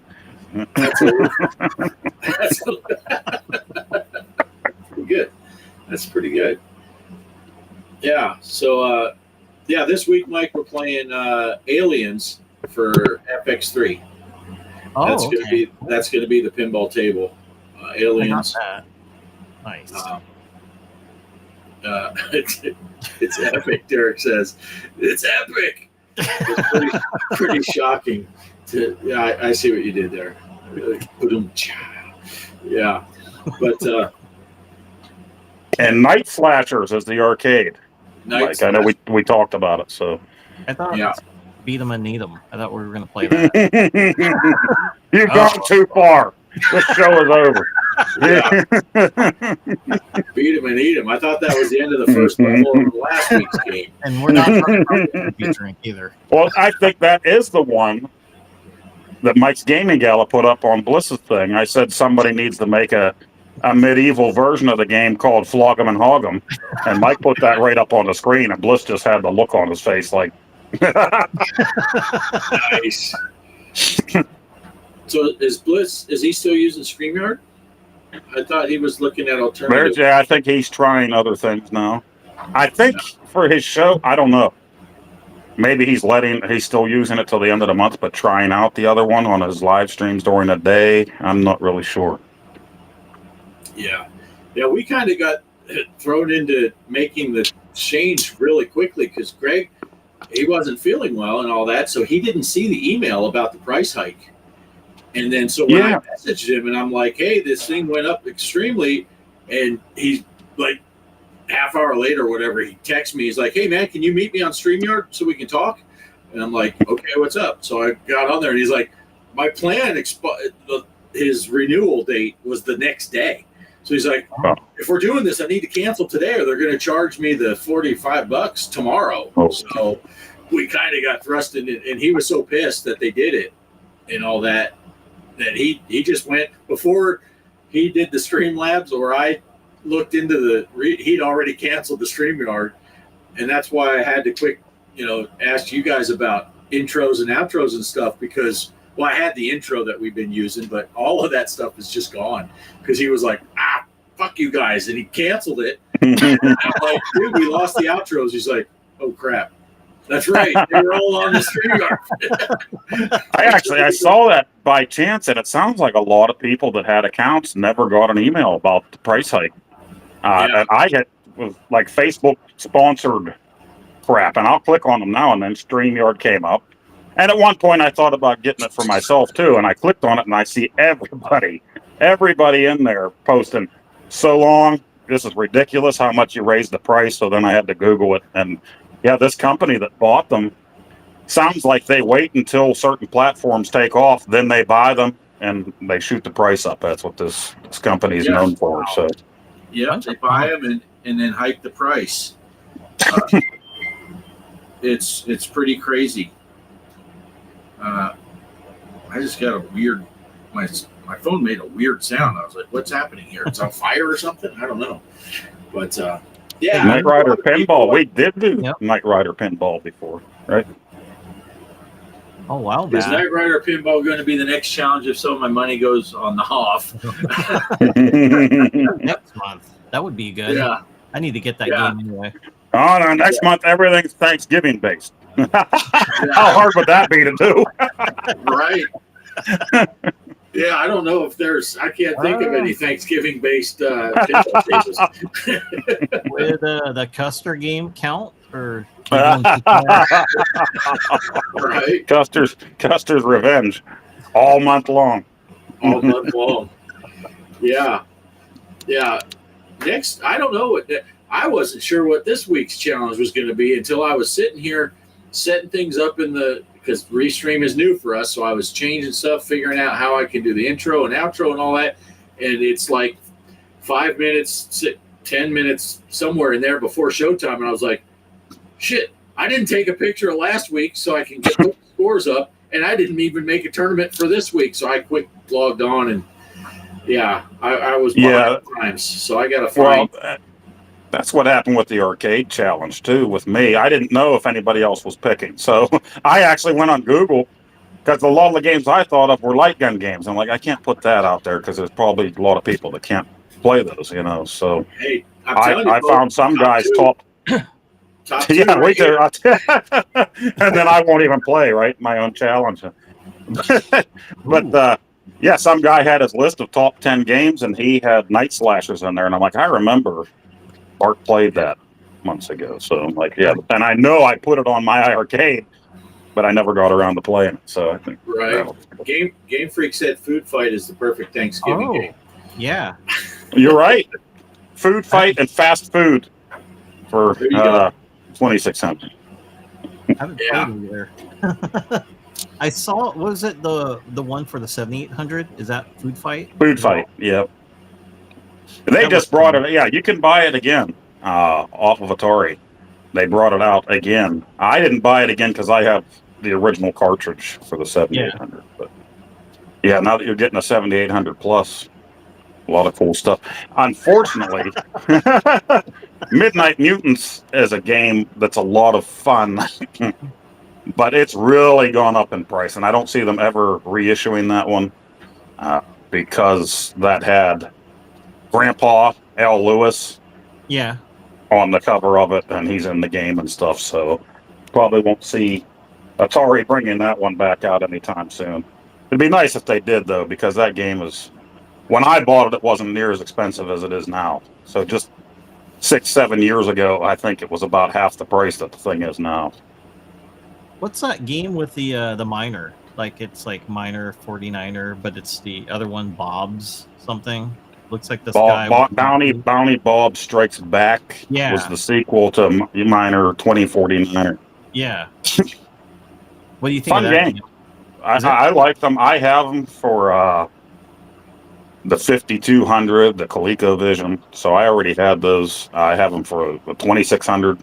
That's pretty good. That's pretty good. Yeah. So, this week, Mike, we're playing Aliens for FX3. Oh, That's gonna be the pinball table. Aliens. I got that. Nice. It's epic. Derek says it's epic. It's pretty shocking. I see what you did there. Yeah, but And Night Flashers is the arcade. Night I know we talked about it. So I thought yeah. Beat 'em and Need 'em. I thought we were gonna play that. You've gone too far. This show is over. Yeah. Beat him and eat him. I thought that was the end of the first level of last week's game. And we're not talking about the energy drink either. Well, I think that is the one that Mike's Gaming Gala put up on Bliss's thing. I said somebody needs to make a medieval version of the game called Flog 'em and Hog 'em. And Mike put that right up on the screen, and Bliss just had the look on his face like, Nice. So is he still using StreamYard? I thought he was looking at alternatives. I think he's trying other things now. I think for his show, I don't know. Maybe he's still using it till the end of the month, but trying out the other one on his live streams during the day. I'm not really sure. Yeah. We kind of got thrown into making the change really quickly because Greg, he wasn't feeling well and all that, so he didn't see the email about the price hike. And then so when I messaged him and I'm like, hey, this thing went up extremely, and he's like half hour later or whatever, he texts me, he's like, hey man, can you meet me on StreamYard so we can talk? And I'm like, okay, what's up? So I got on there and he's like, my plan his renewal date was the next day. So he's like, if we're doing this, I need to cancel today or they're going to charge me the $45 tomorrow. Oh. So we kind of got thrust in it, and he was so pissed that they did it and all that he just went before he did the Streamlabs or I looked into he'd already canceled the StreamYard, and that's why I had to quick, ask you guys about intros and outros and stuff because I had the intro that we've been using, but all of that stuff is just gone because he was like, fuck you guys, and he canceled it. And I'm like, dude, we lost the outros. He's like, oh crap. That's right. They were all on the StreamYard. I saw that by chance, and it sounds like a lot of people that had accounts never got an email about the price hike. And I get like Facebook sponsored crap, and I'll click on them now, and then StreamYard came up. And at one point, I thought about getting it for myself too, and I clicked on it, and I see everybody in there posting, so long, this is ridiculous how much you raised the price. So then I had to Google it, and this company that bought them sounds like they wait until certain platforms take off, then they buy them and they shoot the price up. That's what this company is known for. So they buy them and then hike the price. It's pretty crazy. I just got a weird. My phone made a weird sound. I was like, "What's happening here? It's on fire or something?" I don't know. But Knight Rider Pinball. We did do Knight Rider Pinball before, right? Oh wow, Is Knight Rider Pinball going to be the next challenge if some of my money goes on the off? next month. That would be good. Yeah. I need to get that Yeah. game anyway. Oh, no, next month everything's Thanksgiving based. How hard would that be to do? Right. Yeah, I don't know if I can't think of any Thanksgiving based pinball tables. Would the Custer game count? Or Right. Custer's Revenge all month long. All month long. Yeah. Yeah. Next, I don't know what I wasn't sure what this week's challenge was going to be until I was sitting here setting things up because Restream is new for us. So I was changing stuff, figuring out how I can do the intro and outro and all that. And it's like 5 minutes, 10 minutes, somewhere in there before showtime. And I was like, shit, I didn't take a picture of last week so I can get the scores up. And I didn't even make a tournament for this week. So I quick logged on and I was behind times. So I got to find. Well, that's what happened with the arcade challenge too with me. I didn't know if anybody else was picking. So I actually went on Google because a lot of the games I thought of were light gun games. I'm like, I can't put that out there because there's probably a lot of people that can't play those, So hey, I found some guys top two yeah, right wait there. And then I won't even play, right? My own challenge. But some guy had his list of top 10 games and he had Night Slashers in there. And I'm like, I remember Bart played that months ago. So I'm like, yeah. And I know I put it on my arcade, but I never got around to playing it. So I think. Right. Game Freak said Food Fight is the perfect Thanksgiving game. Yeah. You're right. Food Fight and Fast Food for 2,600. I haven't played either. I saw. What was it? The one for the 7,800? Is that Food Fight? Food Fight. Yep. They just brought it. Yeah, you can buy it again off of Atari. They brought it out again. I didn't buy it again because I have the original cartridge for the 7,800. But yeah, now that you're getting a 7,800 plus, a lot of cool stuff. Unfortunately, Midnight Mutants is a game that's a lot of fun, but it's really gone up in price, and I don't see them ever reissuing that one because that had Grandpa Al Lewis on the cover of it, and he's in the game and stuff, so probably won't see Atari bringing that one back out anytime soon. It'd be nice if they did, though, because that game is, when I bought it, it wasn't near as expensive as it is now. So just 6-7 years ago, I think it was about half the price that the thing is now. What's that game with the miner? Like it's like Miner 49er, but it's the other one, Bob's something. Looks like this guy. Bounty Bob Strikes Back was the sequel to Miner 2049. Yeah. What do you think Fun of that game. I like them. I have them for the 5200, the ColecoVision. So I already had those. I have them for the 2600.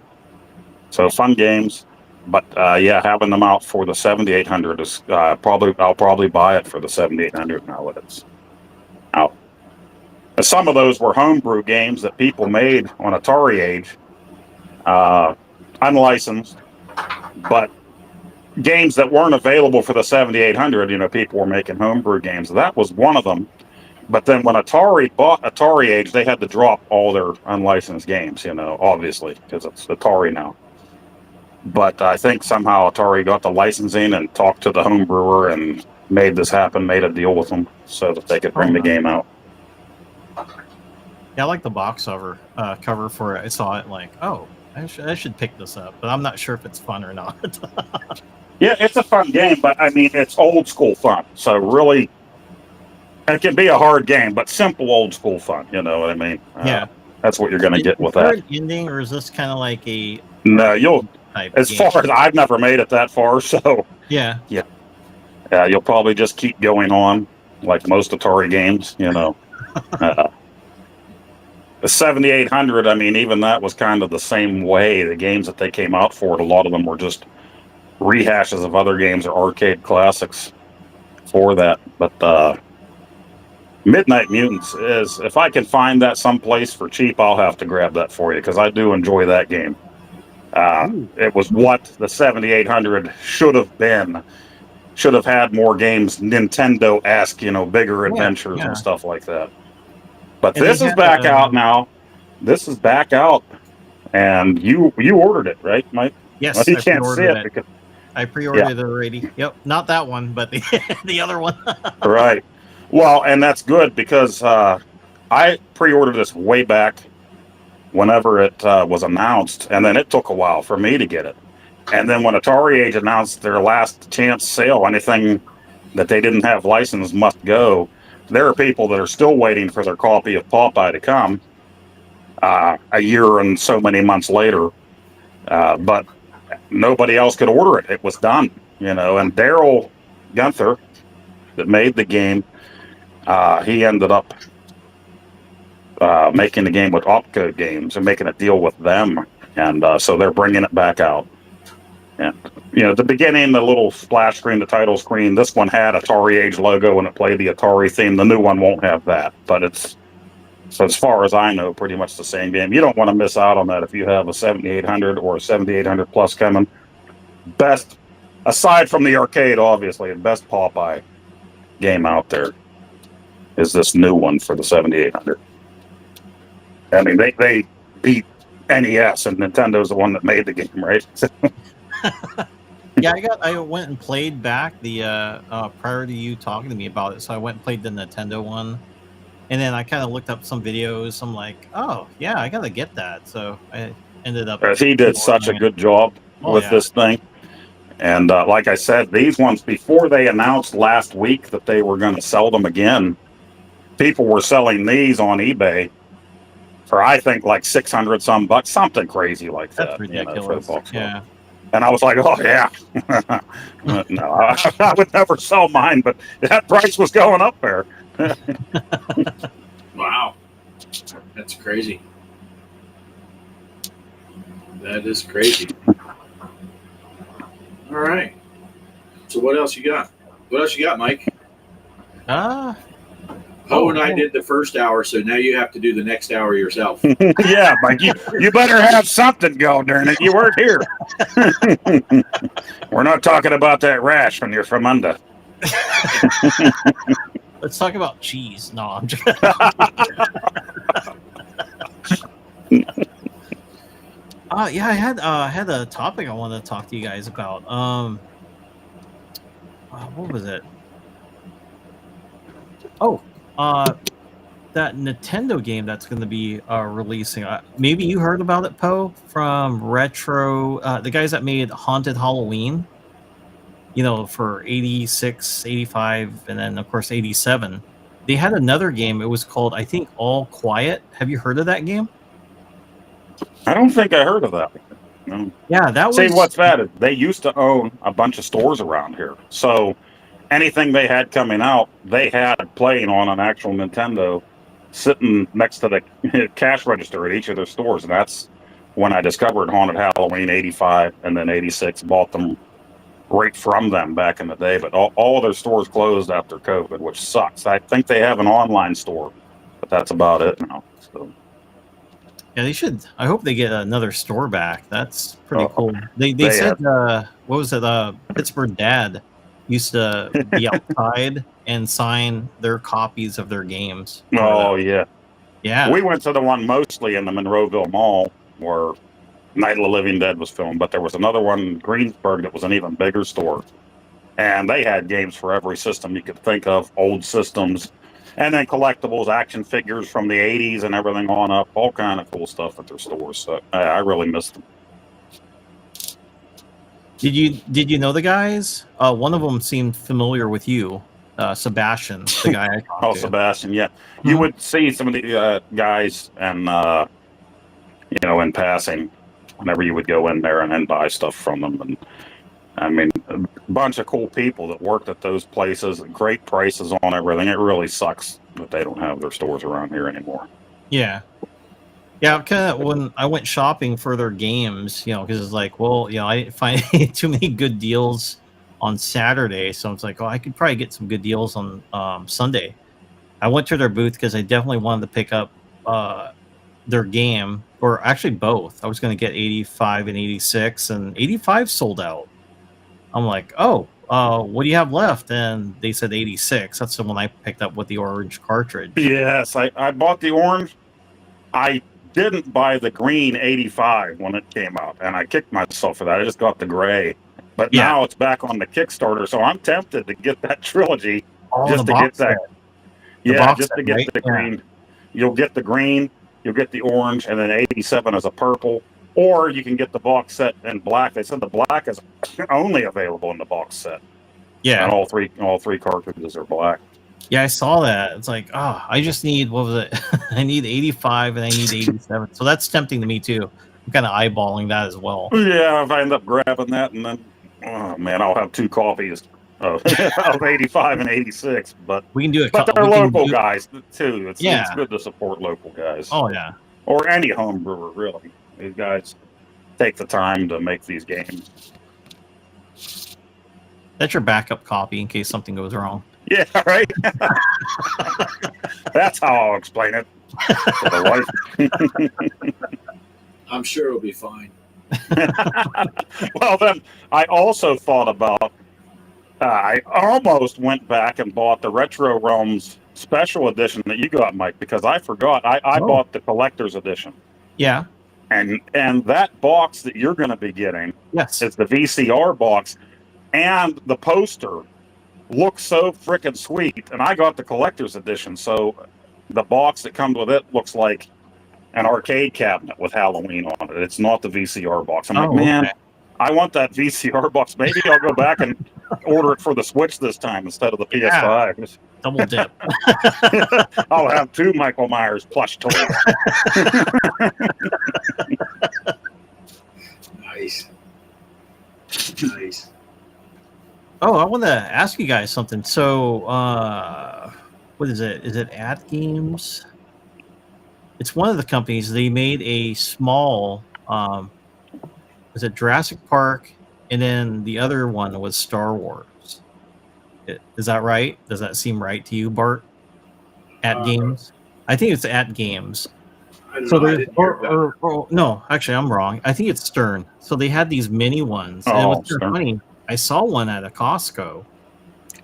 So fun games. But having them out for the 7800 is I'll probably buy it for the 7800 now that it's out. Some of those were homebrew games that people made on Atari Age, unlicensed, but games that weren't available for the 7800. People were making homebrew games. That was one of them. But then when Atari bought Atari Age, they had to drop all their unlicensed games, obviously, because it's Atari now. But I think somehow Atari got the licensing and talked to the home brewer and made this happen, made a deal with them so that they could bring the game out. Yeah, I like the box cover for it. I saw it like, I should pick this up, but I'm not sure if it's fun or not. Yeah, it's a fun game, but I mean, it's old school fun. So really, it can be a hard game, but simple old school fun. You know what I mean? That's what you're going to get with that. An ending, or is this kind of like a? No, far as I've never made it that far, so yeah, you'll probably just keep going on like most Atari games. The 7800, I mean, even that was kind of the same way. The games that they came out for, a lot of them were just rehashes of other games or arcade classics for that. But Midnight Mutants is, if I can find that someplace for cheap, I'll have to grab that for you because I do enjoy that game. It was what the 7800 should have been should have had more games, Nintendo-esque, bigger adventures yeah. and stuff like that. But And this they is had, back out now. This is back out, and you ordered it, right, Mike? Yes, Well, you I can't see pre-ordered it it. because I pre-ordered it already. Yep, not that one, but the other one. right. Well, and that's good because I pre-ordered this way back whenever it was announced, and then it took a while for me to get it. And then when Atari Age announced their last chance sale, anything that they didn't have licensed must go. There are people that are still waiting for their copy of Popeye to come a year and so many months later, but nobody else could order it. It was done, and Daryl Gunther that made the game, he ended up making the game with Opcode Games and making a deal with them, and so they're bringing it back out. And at the beginning, the little splash screen, the title screen, this one had Atari Age logo and it played the Atari theme. The new one won't have that, but it's, so as far as I know, pretty much the same game. You don't want to miss out on that if you have a 7800 or a 7800 Plus coming. Best, aside from the arcade, obviously, the best Popeye game out there is this new one for the 7800. I mean, they beat NES, and Nintendo's the one that made the game, right? Yeah, I went and played back the prior to you talking to me about it. So I went and played the Nintendo one, and then I kind of looked up some videos. I'm like, oh yeah, I gotta get that. So I ended up. He did such a good job with this thing. And like I said, these ones, before they announced last week that they were going to sell them again, people were selling these on eBay for, I think, like 600 some bucks, something crazy like that. That's ridiculous. Yeah. And I was like, oh yeah. No, I would never sell mine, but that price was going up there. Wow. That's crazy. That is crazy. All right. So what else you got? What else you got, Mike? Poe and I did the first hour, so now you have to do the next hour yourself. Yeah, Mike, you better have something going, darn it. You weren't here. We're not talking about that rash when you're from under. Let's talk about cheese. No, I'm just... yeah, I had a topic I wanted to talk to you guys about. What was it? Oh, that Nintendo game that's going to be releasing. Maybe you heard about it, Poe, from Retro, the guys that made Haunted Halloween. For 86, 85, and then of course 87. They had another game. It was called, I think, All Quiet. Have you heard of that game? I don't think I heard of that. No. Yeah, that was. See, what's bad is they used to own a bunch of stores around here. So anything they had coming out, they had playing on an actual Nintendo sitting next to the cash register at each of their stores. And that's when I discovered Haunted Halloween 85 and then 86, bought them right from them back in the day. But all of their stores closed after COVID, which sucks. I think they have an online store, but that's about it now. So. Yeah, they should. I hope they get another store back. That's pretty cool. They said, what was it? Pittsburgh Dad used to be outside and sign their copies of their games. Oh, yeah. Yeah. We went to the one mostly in the Monroeville Mall where Night of the Living Dead was filmed, but there was another one in Greensburg that was an even bigger store. And they had games for every system you could think of, old systems, and then collectibles, action figures from the 80s and everything on up, all kind of cool stuff at their stores. So I really missed them. Did you know the guys? One of them seemed familiar with you, Sebastian, the guy I talked to. Sebastian, yeah. Mm-hmm. You would see some of the guys and, in passing whenever you would go in there and then buy stuff from them. And I mean, a bunch of cool people that worked at those places, great prices on everything. It really sucks that they don't have their stores around here anymore. Yeah. Yeah, kind of when I went shopping for their games, because it's like, well, I didn't find too many good deals on Saturday. So I was like, I could probably get some good deals on Sunday. I went to their booth because I definitely wanted to pick up their game, or actually both. I was going to get 85 and 86, and 85 sold out. I'm like, what do you have left? And they said 86. That's the one I picked up with the orange cartridge. Yes, I bought the orange. I didn't buy the green 85 when it came out, and I kicked myself for that. I just got the gray. But Yeah. now it's back on the Kickstarter, so I'm tempted to get that trilogy Oh, just the to get box that. set. The Yeah, box just to set, get right? the Yeah. green. You'll get the green, you'll get the orange, and then 87 as a purple. Or you can get the box set in black. They said the black is only available in the box set. Yeah. And all three cartridges are black. Yeah, I saw that. It's like, oh, I just need, what was it? I need 85 and I need 87. So that's tempting to me too. I'm kind of eyeballing that as well. Yeah, if I end up grabbing that, and then, oh man, I'll have 2 copies of 85 and 86. But We can do it. they're local guys too. It's good to support local guys. Oh, yeah. Or any home brewer, really. These guys take the time to make these games. That's your backup copy in case something goes wrong. Yeah, right. That's how I'll explain it to the wife. I'm sure it'll be fine. Well, then I also thought about. I almost went back and bought the Retro Realms special edition that you got, Mike, because I forgot. I bought the collector's edition. Yeah. And that box that you're going to be getting Yes. is the VCR box, and the poster looks so freaking sweet. And I got the collector's edition, so the box that comes with it looks like an arcade cabinet with Halloween on it. It's not the VCR box. I'm like, man, okay. I want that VCR box. Maybe I'll go back and order it for the Switch this time instead of the PS5. Double dip. I'll have 2 Michael Myers plush toys. Nice. Nice. Oh, I want to ask you guys something. So, what is it? Is it At Games? It's one of the companies. They made a small, was it Jurassic Park? And then the other one was Star Wars. Is that right? Does that seem right to you, Bart? At Games? I think it's At Games. I don't So know, I there's, didn't hear about it. no, actually, I'm wrong. I think it's Stern. So they had these mini ones. And it Oh, was kind Stern. of funny. I saw one at a Costco.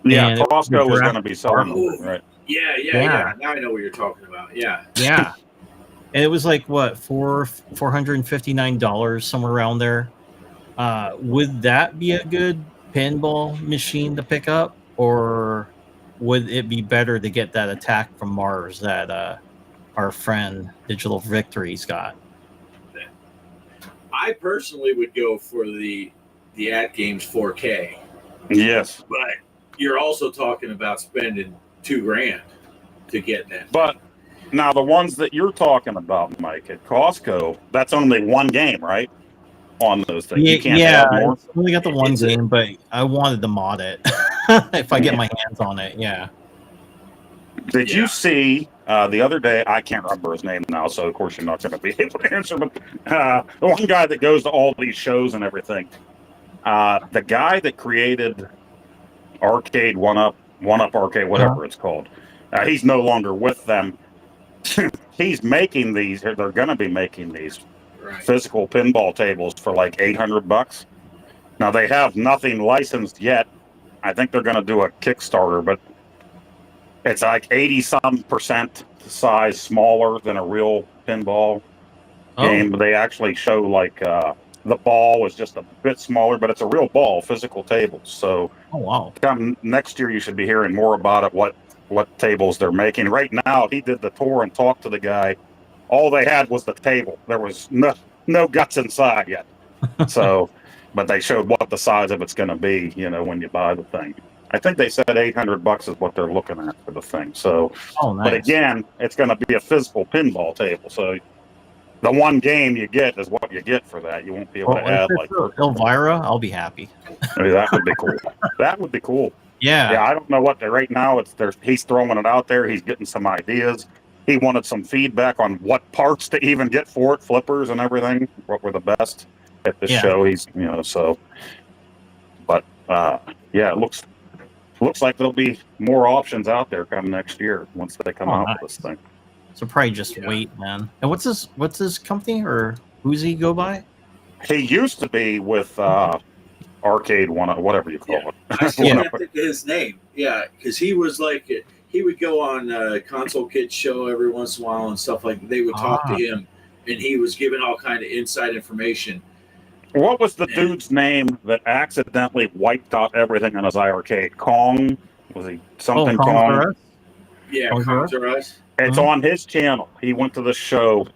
Yeah, And it was Costco was Jurassic going to be selling Park. them, right? Yeah. Yeah. Now I know what you're talking about. Yeah. Yeah. And it was like what, $459, somewhere around there. Would that be a good pinball machine to pick up, or would it be better to get that Attack from Mars that our friend Digital Victory's got? I personally would go for the At Games 4K, Yes. but you're also talking about spending $2,000 to get that. But now the ones that you're talking about, Mike, at Costco, that's only one game, right? On those things. You can't add more. I only got the one It's a- game, but I wanted to mod it if I get my hands on it. Yeah. Did Yeah. you see the other day? I can't remember his name now, so of course you're not going to be able to answer. But the one guy that goes to all these shows and everything, the guy that created Arcade One Up Arcade, whatever it's called, he's no longer with them. He's making these. They're going to be making these Right. physical pinball tables for like $800. Now they have nothing licensed yet. I think they're going to do a Kickstarter, but it's like 80% size smaller than a real pinball game. But they actually show like the ball is just a bit smaller, but it's a real ball, physical tables. So Oh wow. come next year, you should be hearing more about it. What tables they're making right now. He did the tour and talked to the guy. All they had was the table. There was no guts inside yet. So, but they showed what the size of it's going to be, when you buy the thing. I think they said $800 is what they're looking at for the thing. So, Oh nice. but again, it's going to be a physical pinball table. So the one game you get is what you get for that. You won't be able to add like Elvira, I'll be happy. I mean, that would be cool. That would be cool. Yeah. Yeah, I don't know what right now he's throwing it out there. He's getting some ideas. He wanted some feedback on what parts to even get for it, flippers and everything. What were the best at this show? He's so. But yeah, it looks like there'll be more options out there come next year once they come out with this thing. So probably just wait, man. And what's his company, or who's he go by? He used to be with arcade one, whatever you call Yeah. it. I still Yeah. can't think of his name. Yeah, because he was like, he would go on Console Kids show every once in a while and stuff like. They would talk to him, and he was giving all kind of inside information. What was the dude's name that accidentally wiped out everything in his arcade? Kong? Was he something Kong Kong? for Us? Yeah, Oh, Kong's Are Us. It's Mhm. on his channel. He went to the show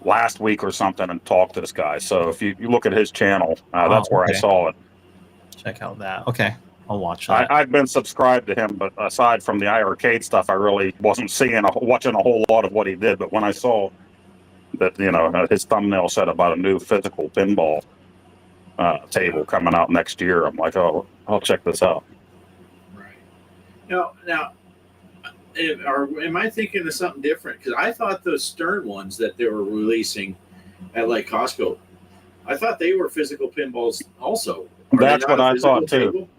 last week or something and talked to this guy. So if you look at his channel, that's where I okay. saw it. Check out that. Okay, I'll watch that. I've been subscribed to him, but aside from the arcade stuff, I really wasn't watching a whole lot of what he did. But when I saw that, his thumbnail said about a new physical pinball table coming out next year, I'm like, oh, I'll check this out. Right. Now, am I thinking of something different? Because I thought those Stern ones that they were releasing at like Costco, I thought they were physical pinballs also. Are they That's not what a I physical thought too. table?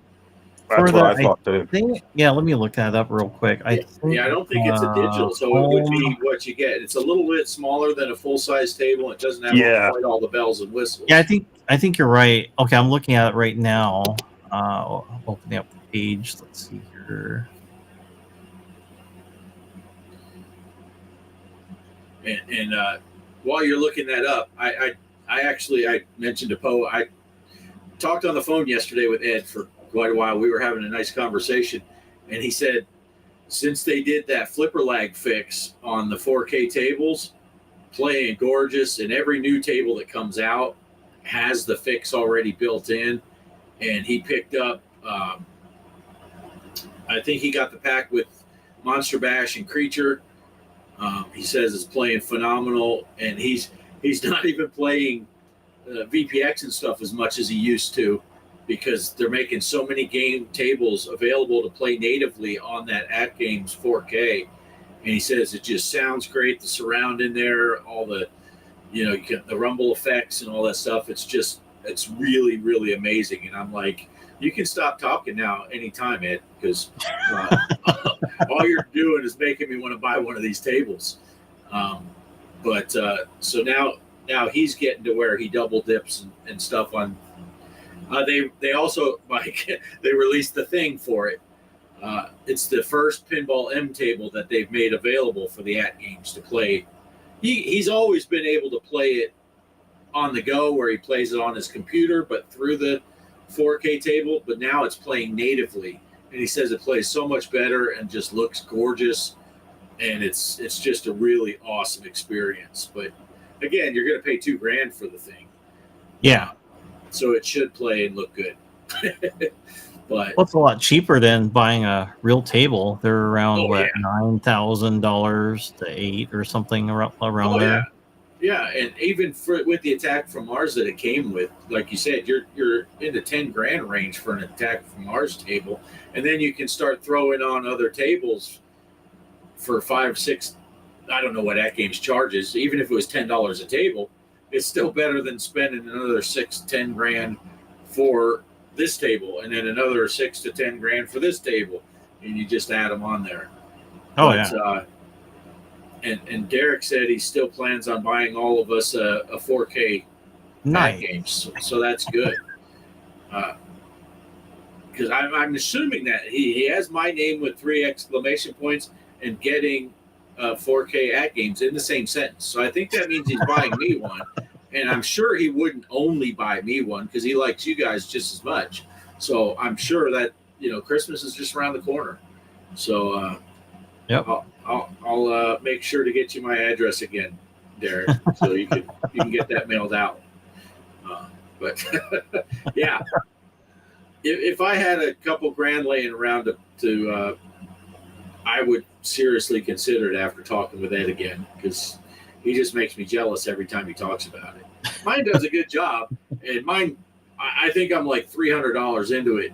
That's what I thought too. Let me look that up real quick. I don't think it's a digital, so it would be what you get. It's a little bit smaller than a full size table. It doesn't have quite all the bells and whistles. Yeah, I think you're right. Okay, I'm looking at it right now. Opening up the page. Let's see here. And while you're looking that up, I mentioned to Poe. I talked on the phone yesterday with Ed for quite a while. We were having a nice conversation, and he said since they did that flipper lag fix on the 4K tables, playing gorgeous, and every new table that comes out has the fix already built in. And he picked up, I think he got the pack with Monster Bash and Creature. He says it's playing phenomenal, and he's not even playing VPX and stuff as much as he used to, because they're making so many game tables available to play natively on that At Games 4K. And he says it just sounds great. The surround in there, all the, you get the rumble effects and all that stuff. It's really, really amazing. And I'm like, you can stop talking now anytime, Ed, because all you're doing is making me want to buy one of these tables. So now he's getting to where he double dips and stuff on. They also, Mike, they released the thing for it. It's the first Pinball M table that they've made available for the At Games to play. He's always been able to play it on the go, where he plays it on his computer, but through the 4K table. But now it's playing natively, and he says it plays so much better and just looks gorgeous, and it's just a really awesome experience. But again, you're going to pay $2,000 for the thing. Yeah. So it should play and look good. But it's a lot cheaper than buying a real table. They're around $9,000 to $8,000 or something around there. Yeah, and even with the Attack from Mars that it came with, like you said, you're in the $10,000 range for an Attack from Mars table, and then you can start throwing on other tables for $5, $6. I don't know what At Games charges. Even if it was $10 a table, it's still better than spending another $6, $10,000 for this table, and then another $6 to $10,000 for this table, and you just add them on there. And Derek said he still plans on buying all of us a 4K At Games, so that's good. Because I'm assuming that he has my name with 3 exclamation points and getting 4K At Games in the same sentence. So I think that means he's buying me one. And I'm sure he wouldn't only buy me one, because he likes you guys just as much. So I'm sure that, Christmas is just around the corner. So yep. I'll make sure to get you my address again, Derek, so you can get that mailed out. But yeah, if I had a couple grand laying around to I would seriously consider it after talking with Ed again, because he just makes me jealous every time he talks about it. Mine does a good job, and mine, I think I'm like $300 into it.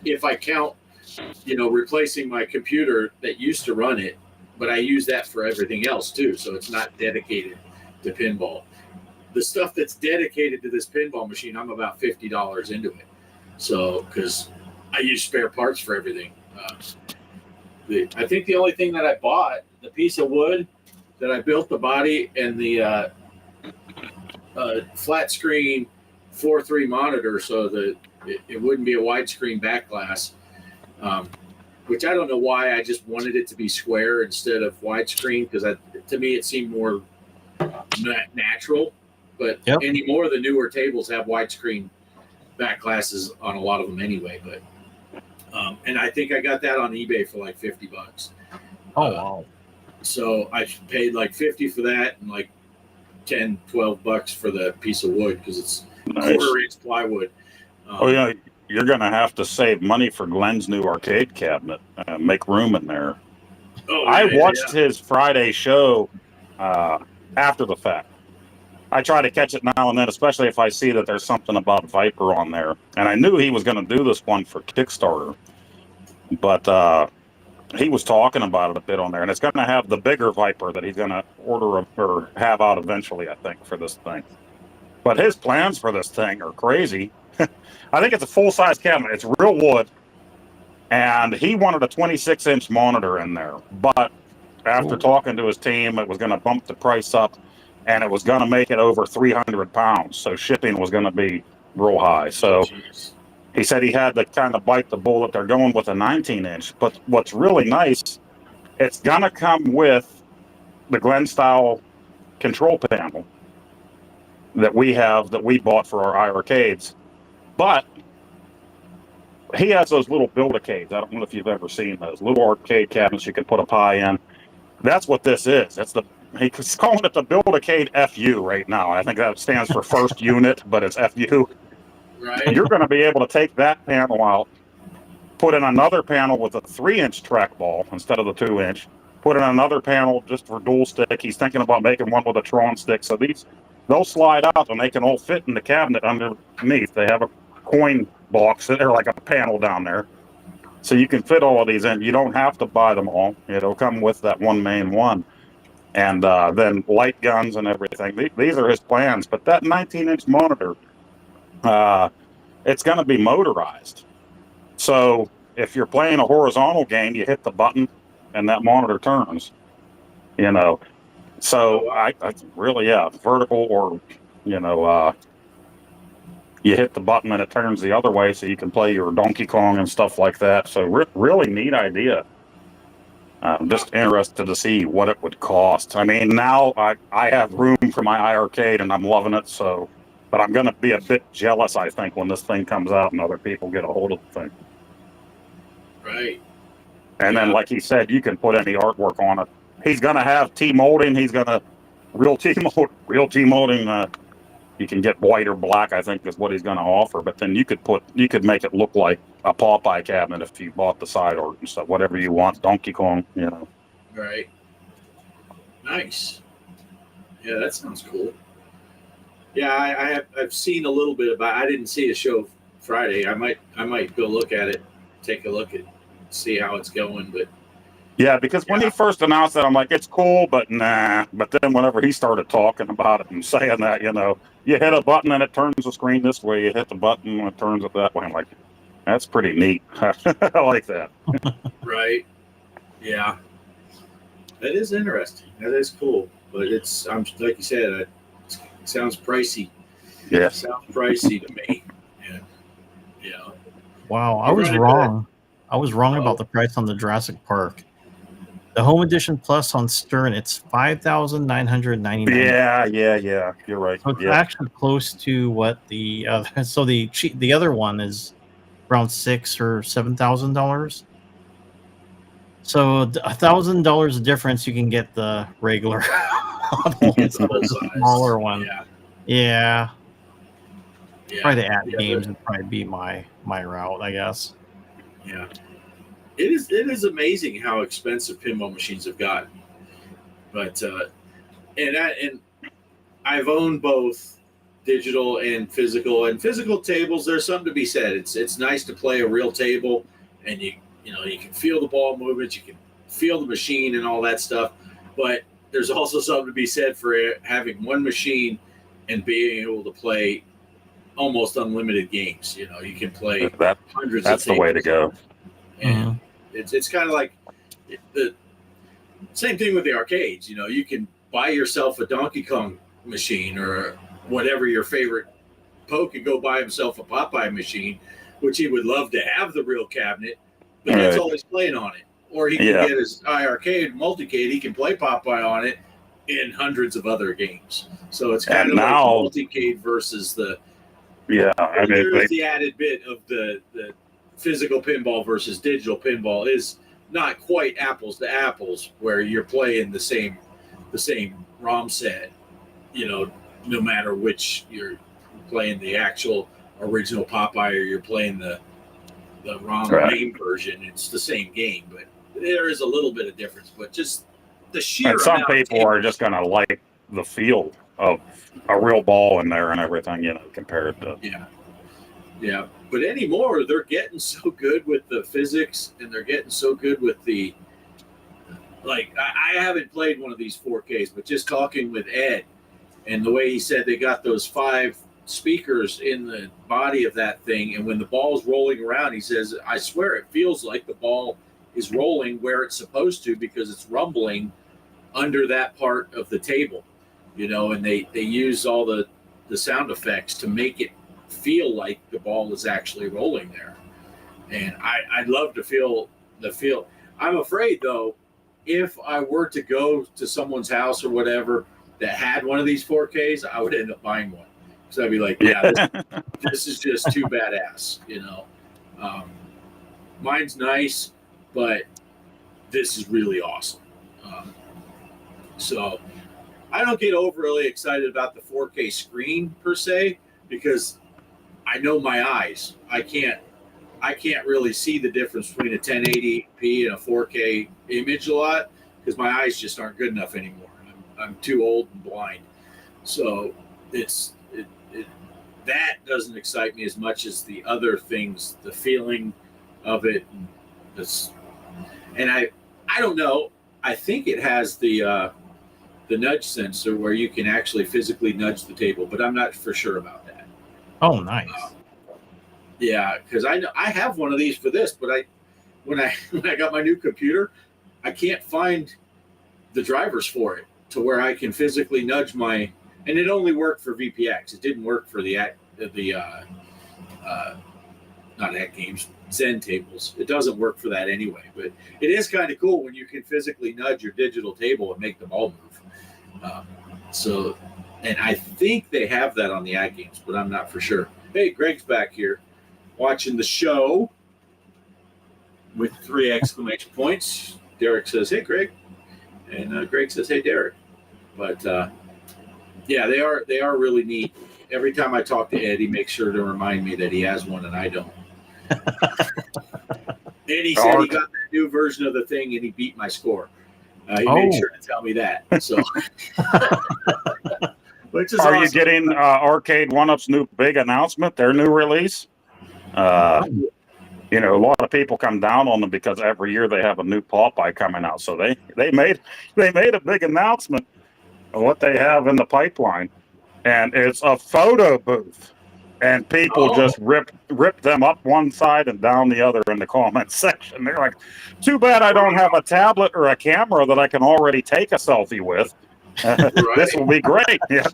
If I count, replacing my computer that used to run it, but I use that for everything else too, so it's not dedicated to pinball. The stuff that's dedicated to this pinball machine, I'm about $50 into it. So, because I use spare parts for everything. I think the only thing that I bought, the piece of wood that I built the body and the flat screen 4:3 monitor so that it wouldn't be a widescreen back glass, which I don't know why. I just wanted it to be square instead of widescreen because to me it seemed more natural. But anymore, the newer tables have widescreen back glasses on a lot of them anyway. But and I think I got that on eBay for like $50. Oh wow! So I paid like 50 for that and like 10, $12 for the piece of wood because it's quarter-inch plywood. Oh yeah, you're gonna have to save money for Glenn's new arcade cabinet. Make room in there. Oh, I watched his Friday show after the fact. I try to catch it now and then, especially if I see that there's something about Viper on there. And I knew he was going to do this one for Kickstarter, but he was talking about it a bit on there. And it's going to have the bigger Viper that he's going to order or have out eventually, I think, for this thing. But his plans for this thing are crazy. I think it's a full-size cabinet. It's real wood. And he wanted a 26-inch monitor in there. But after talking to his team, it was going to bump the price up. And it was going to make it over 300 pounds. So shipping was going to be real high. So he said he had to kind of bite the bullet. They're going with a 19-inch. But what's really nice, it's going to come with the Glenn style control panel that we have, that we bought for our iArcades. But he has those little Build-A-Cades. I don't know if you've ever seen those little arcade cabinets you can put a pie in. That's what this is. He's calling it the Build-A-Cade FU right now. I think that stands for first unit, but it's FU. Right. You're going to be able to take that panel out, put in another panel with a 3-inch trackball instead of the 2-inch, put in another panel just for dual stick. He's thinking about making one with a Tron stick. So they'll slide out and they can all fit in the cabinet underneath. They have a coin box. They're like a panel down there. So you can fit all of these in. You don't have to buy them all. It'll come with that one main one. And then light guns and everything. These are his plans. But that 19-inch monitor, it's going to be motorized. So if you're playing a horizontal game, you hit the button and that monitor turns. So I really, vertical or, you hit the button and it turns the other way so you can play your Donkey Kong and stuff like that. So really neat idea. I'm just interested to see what it would cost. I mean, now I have room for my iArcade and I'm loving it. But I'm going to be a bit jealous, I think, when this thing comes out and other people get a hold of the thing. Right. And then, like he said, you can put any artwork on it. He's going to have T-molding. He's going to real T-molding. You can get white or black, I think, is what he's going to offer. But then you could make it look like a Popeye cabinet if you bought the side art and stuff, whatever you want. Donkey Kong, Right. Nice. Yeah, that sounds cool. Yeah, I've seen a little bit about. I didn't see a show Friday. I might go look at it, take a look at, see how it's going. But yeah, because when he first announced that, I'm like, it's cool, but nah. But then whenever he started talking about it and saying that, you hit a button and it turns the screen this way. You hit the button and it turns it that way. I'm like, that's pretty neat. I like that. Right. Yeah. That is interesting. That is cool. But I'm like you said, it sounds pricey. Yeah. It sounds pricey to me. Yeah. Wow, I was wrong. I was wrong about the price on the Jurassic Park. The Home Edition Plus on Stern, it's $5,999. Yeah. You're right. So it's actually close to what the other. So the other one is around $6,000 or $7,000. So $1,000 difference, you can get the regular, smaller one. Yeah. Probably the ad games would probably be my route, I guess. Yeah. It is amazing how expensive pinball machines have gotten. But and I've owned both digital and physical tables. There's something to be said. It's nice to play a real table and you can feel the ball movements, you can feel the machine and all that stuff. But there's also something to be said for having one machine and being able to play almost unlimited games. You can play hundreds. That's the way to go. And it's kind of like the same thing with the arcades. You can buy yourself a Donkey Kong machine or whatever your favorite Poe could go buy himself a Popeye machine, which he would love to have the real cabinet, but Right. that's all he's playing on it. Or he can Yeah. get his iArcade multicade. He can play Popeye on it in hundreds of other games. So it's kind And of now- like multicade versus the. Yeah, I mean, There's the added bit of the physical pinball versus digital pinball is not quite apples to apples, where you're playing the same ROM set, no matter which you're playing, the actual original Popeye or you're playing the ROM Right. game version. It's the same game, but there is a little bit of difference. But just the sheer and some amount of people are just going to like the feel of a real ball in there and everything, compared to. Yeah. But anymore, they're getting so good with the physics, and they're getting so good with the. Like, I haven't played one of these 4Ks, but just talking with Ed, and the way he said they got those 5 speakers in the body of that thing, and when the ball's rolling around, he says, I swear it feels like the ball is rolling where it's supposed to because it's rumbling under that part of the table, and they use all the sound effects to make it feel like the ball is actually rolling there. And I'd love to feel the feel. I'm afraid, though, if I were to go to someone's house or whatever that had one of these 4Ks, I would end up buying one. So I'd be like, this is just too badass, mine's nice, but this is really awesome. So I don't get overly excited about the 4K screen per se, because I know my eyes. I can't really see the difference between a 1080p and a 4K image a lot, because my eyes just aren't good enough anymore. I'm too old and blind. So that doesn't excite me as much as the other things, the feeling of it. And I don't know. I think it has the nudge sensor where you can actually physically nudge the table, but I'm not for sure about that. Oh, nice. Yeah, because I have one of these for this, but when I got my new computer, I can't find the drivers for it to where I can physically nudge my. And it only worked for VPX. It didn't work for the not at games, Zen tables. It doesn't work for that anyway. But it is kind of cool when you can physically nudge your digital table and make the ball move. And I think they have that on the at games, but I'm not for sure. Hey, Greg's back here watching the show with 3 exclamation points. Derek says, "Hey, Greg," and Greg says, "Hey, Derek." But yeah, they are really neat. Every time I talk to Ed, he makes sure to remind me that he has one and I don't. And he said he got the new version of the thing and he beat my score. He made sure to tell me that. So, which is Are awesome. you getting Arcade 1-Up's new big announcement, their new release? A lot of people come down on them because every year they have a new Popeye coming out. So they made a big announcement of what they have in the pipeline, and it's a photo booth, and people just rip them up one side and down the other in the comment section. They're like, "Too bad I don't have a tablet or a camera that I can already take a selfie with." This will be great. Yeah.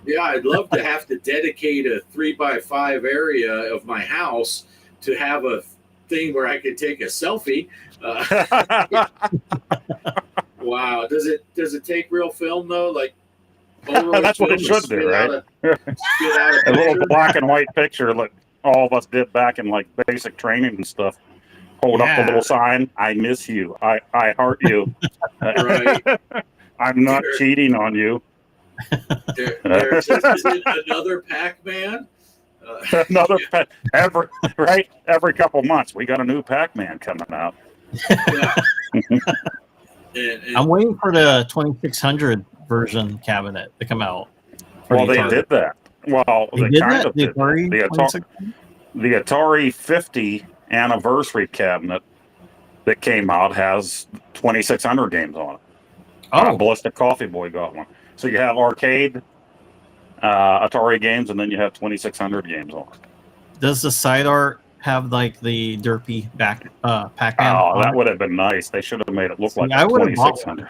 Yeah, I'd love to have to dedicate a 3x5 area of my house to have a thing where I could take a selfie. Wow. Does it take real film though? Like Polaroid That's what it film should to do, right? spit out A little picture? black and white picture like all of us did back in like basic training and stuff. Hold up the little sign. I miss you. I heart you. Right. I'm not cheating on you. There is it another Pac-Man? Another every couple months we got a new Pac-Man coming out. Yeah. and I'm waiting for the 2600 version cabinet to come out. Well, they did that. Well, They they did kind that? of did. The Atari 50 anniversary cabinet that came out has 2600 games on it. Ballistic Coffee Boy got one. So you have arcade, Atari games, and then you have 2600 games on it. Does the side art have like the derpy Pac-Man? Oh, on that it? would have been nice. They should have made it look like I a would have bought 2600.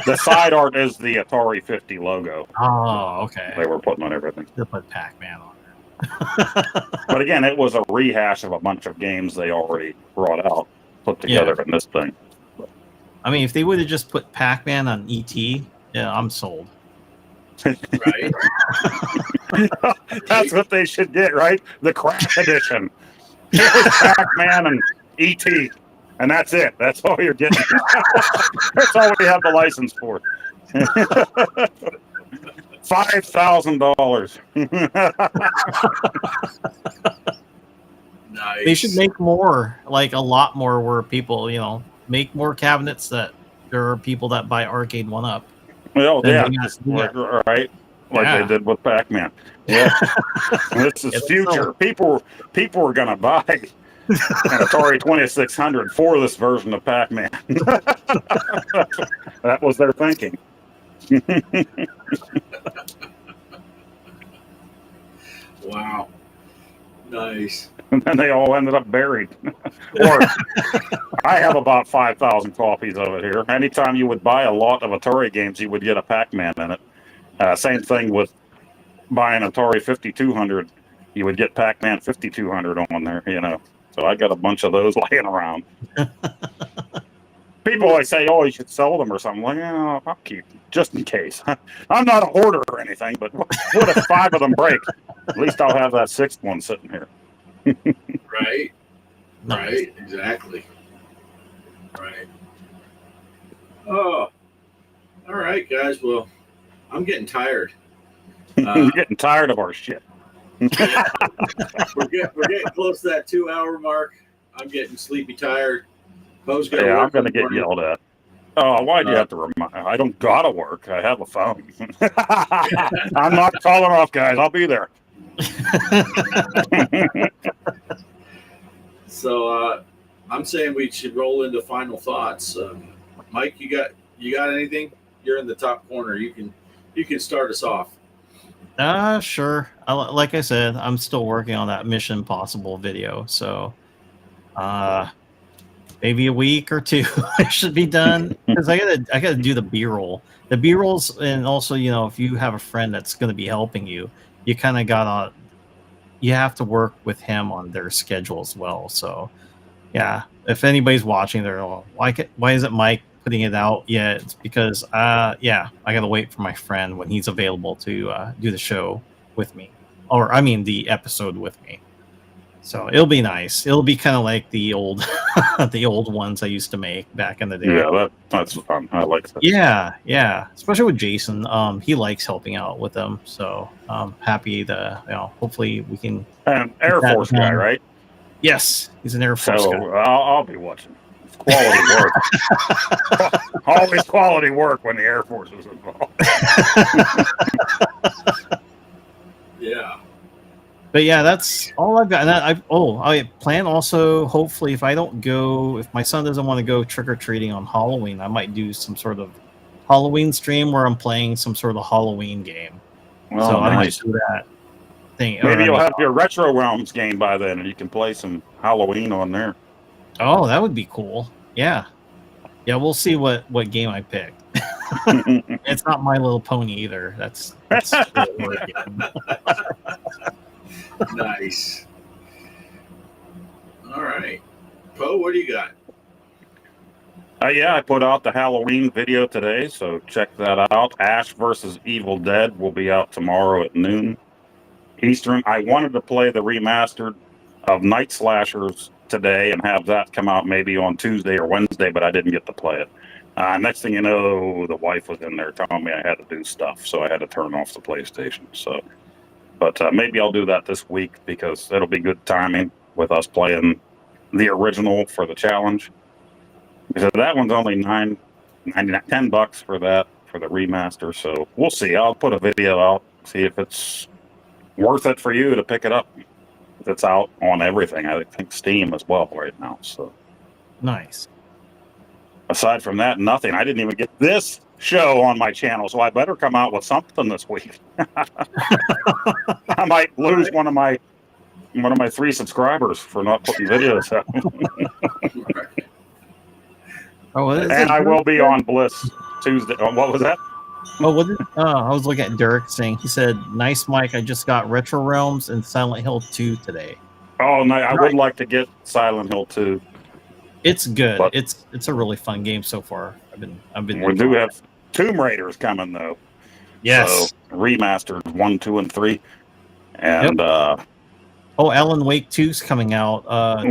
The side art is the Atari 50 logo. Oh, okay. They were putting on everything. They'll put Pac-Man on there. But again, it was a rehash of a bunch of games they already brought out, put together in this thing. I mean, if they would have just put Pac-Man on ET, yeah, I'm sold. Right. That's what they should get, right? The crack edition. Here's Pac-Man and E.T. And that's it. That's all you're getting. That's all we have the license for. $5,000. Nice. They should make more, like a lot more, where people, make more cabinets that there are people that buy Arcade 1-Up. Well, Then yeah, they got- just like they Yeah. did with Pac-Man. Yeah, this is future. People are gonna buy an Atari 2600 for this version of Pac-Man. That was their thinking. Wow. Nice. And then they all ended up buried. Or I have about 5,000 copies of it here. Anytime you would buy a lot of Atari games, you would get a Pac-Man in it. Same thing with buying Atari 5200. You would get Pac-Man 5200 on there, So I got a bunch of those laying around. People always say, "Oh, you should sell them or something." Like, yeah, I'll keep them just in case. I'm not a hoarder or anything, but what if 5 of them break? At least I'll have that 6th one sitting here. Right. Nice. Right. Exactly. Right. Oh. All right, guys. Well, I'm getting tired. You're getting tired of our shit. We're getting close to that 2-hour mark. I'm getting sleepy, tired. Poe's gonna Yeah, I'm work going to in the get morning. yelled at. Oh, why'd you have to remind? I don't gotta work. I have a phone. I'm not calling off, guys. I'll be there. So I'm saying we should roll into final thoughts. Mike, you got anything? You're in the top corner. You can start us off. Sure. Like I said, I'm still working on that Mission Impossible video, so maybe a week or 2 it should be done, because I gotta do the B-roll. The B-rolls, and also if you have a friend that's going to be helping you, you kind of you have to work with him on their schedule as well. So yeah, if anybody's watching, they're all, why isn't Mike putting it out yet? It's because I gotta wait for my friend when he's available to do the show with me, or I mean the episode with me. So it'll be nice. It'll be kind of like the old the old ones I used to make back in the day. Yeah, that's fun. I like that. Yeah, especially with Jason. He likes helping out with them, so I'm happy to hopefully we can. And Air That Force guy, done. right? Yes, he's an Air Force So guy. I'll be watching. It's quality work. Always quality work when the Air Force is involved. Yeah. But yeah, that's all I've got. And I plan also, hopefully, if my son doesn't want to go trick or treating on Halloween, I might do some sort of Halloween stream where I'm playing some sort of Halloween game. Well, So I might nice. do that thing. Maybe you'll have your Retro Realms game by then, and you can play some Halloween on there. Oh, that would be cool. Yeah, we'll see what game I pick. It's not My Little Pony either. That's a horror game. Nice. All right. Poe, what do you got? Yeah, I put out the Halloween video today, so check that out. Ash vs. Evil Dead will be out tomorrow at noon Eastern. I wanted to play the remastered of Night Slashers today and have that come out maybe on Tuesday or Wednesday, but I didn't get to play it. Next thing you know, the wife was in there telling me I had to do stuff, so I had to turn off the PlayStation. But maybe I'll do that this week because it'll be good timing with us playing the original for the challenge. Because that one's only $10 for that, for the remaster. So we'll see. I'll put a video out, see if it's worth it for you to pick it up. It's out on everything. I think Steam as well right now. So Nice. aside from that, nothing. I didn't even get this show on my channel, so I better come out with something this week. I might lose one of my 3 subscribers for not putting videos out. Oh, is And it I will Dirk be there? on Bliss Tuesday. What was that? Oh, what? I was looking at Dirk saying he said, "Nice, Mike. I just got Retro Realms and Silent Hill 2 today. Oh, no, I would Nice. like to get Silent Hill 2, It's good. but It's a really fun game so far. I've been we do enjoying have it. Tomb Raiders coming, though. So Yes. remastered 1, 2, and 3. Yep. And, Oh, Alan Wake 2's coming out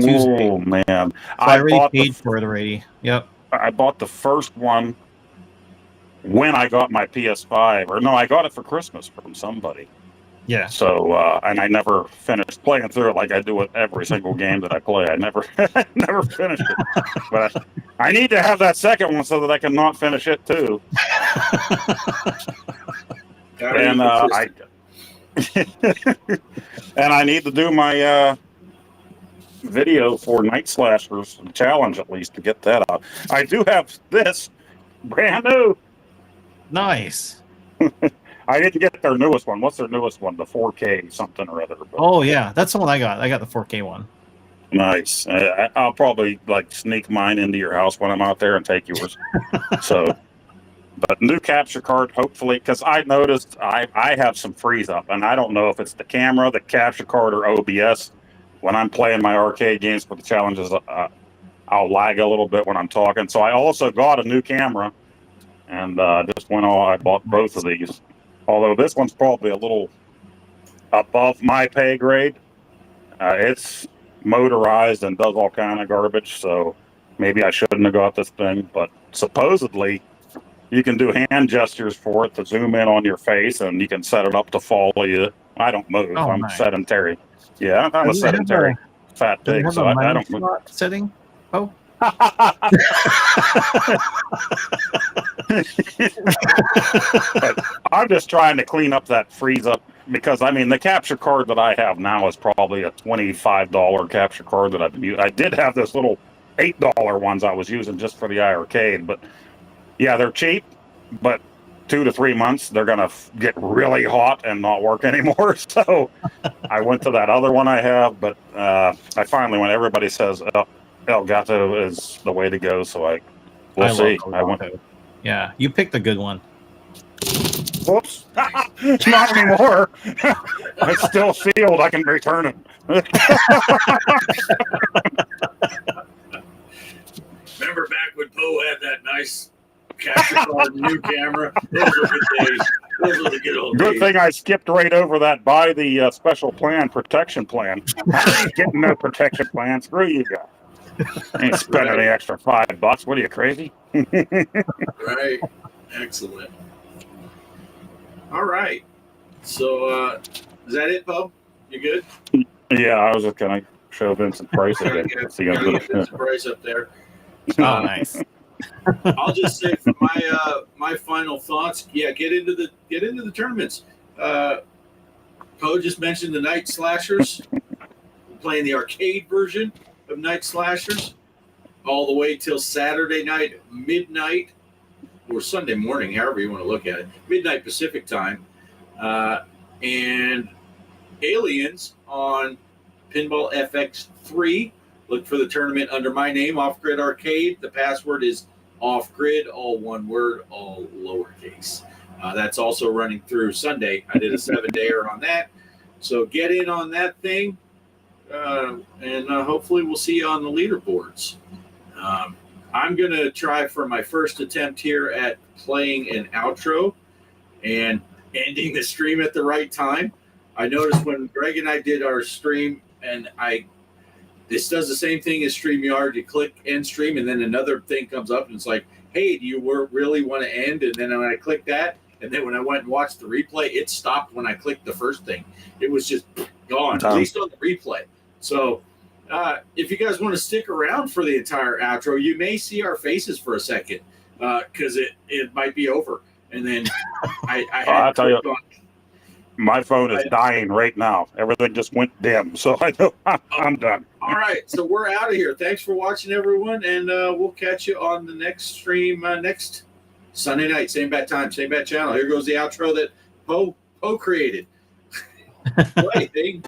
Tuesday. oh, man. So I I already bought paid for it already. Yep. the first one when I got my PS5. Or no, I got it for Christmas from somebody. Yeah. So, and I never finished playing through it like I do with every single game that I play. I never, never finished it. But I need to have that second one so that I can not finish it too. And and I need to do my video for Night Slashers challenge at least to get that out. I do have this brand new. Nice. I didn't get their newest one. What's their newest one? The 4K something or other. But Oh yeah, that's the one I got. I got the 4K one. nice. I'll probably like sneak mine into your house when I'm out there and take yours. So, but new capture card, hopefully, because I noticed I have some freeze up, and I don't know if it's the camera, the capture card, or OBS. When I'm playing my arcade games for the challenges, I'll lag a little bit when I'm talking. So I also got a new camera, and just went on. I bought both of these. Although this one's probably a little above my pay grade. It's motorized and does all kind of garbage, so maybe I shouldn't have got this thing. But supposedly, you can do hand gestures for it to zoom in on your face, and you can set it up to follow you. I don't move. Oh, I'm nice. sedentary. Yeah, I'm a Does it have sedentary fat Does it pig, have so a I money don't move. slot setting? Oh. But I'm just trying to clean up that freeze up because I mean the capture card that I have now is probably a $25 capture card that I've used. I did have this little $8 ones I was using just for the iArcade, but yeah, they're cheap, but 2 to 3 months they're gonna get really hot and not work anymore. So I went to that other one I have, but I finally went. Everybody says Elgato is the way to go, so we'll see. I went. Yeah, you picked a good one. Whoops! Not anymore. It's still sealed. I can return it. Remember back when Poe had that nice capture card, new camera? Those were good days. Those were the good old Good days. thing I skipped right over that. Buy the special plan, protection plan. I ain't getting no protection plan. Screw you guys. I ain't spending the extra $5. What are you, crazy? Right. Excellent. All right. So is that it, Poe? You good? Yeah, I was just gonna show Vincent Price again. See how Gotta good- get this price up there. Oh, nice. I'll just say for my final thoughts. Yeah, get into the tournaments. Poe just mentioned the Night Slashers. We're playing the arcade version of Night Slashers all the way till Saturday night, midnight, or Sunday morning, however you want to look at it, midnight Pacific time, and Aliens on Pinball FX3. Look for the tournament under my name, Off Grid Arcade. The password is Off Grid, all one word, all lowercase. That's also running through Sunday. I did a 7-dayer on that. So get in on that thing, and hopefully we'll see you on the leaderboards. I'm going to try for my first attempt here at playing an outro and ending the stream at the right time. I noticed when Greg and I did our stream, and this does the same thing as StreamYard. You click end stream, and then another thing comes up, and it's like, hey, do you really want to end? And then when I clicked that, and then when I went and watched the replay, it stopped when I clicked the first thing. It was just gone, at least on the replay. So if you guys want to stick around for the entire outro, you may see our faces for a second because it might be over. And then I'll tell you, my phone is dying right now. Everything just went dim, so I know I'm done. All right, so we're out of here. Thanks for watching, everyone, and we'll catch you on the next stream next Sunday night. Same bad time, same bad channel. Here goes the outro that Poe created. Play, thing.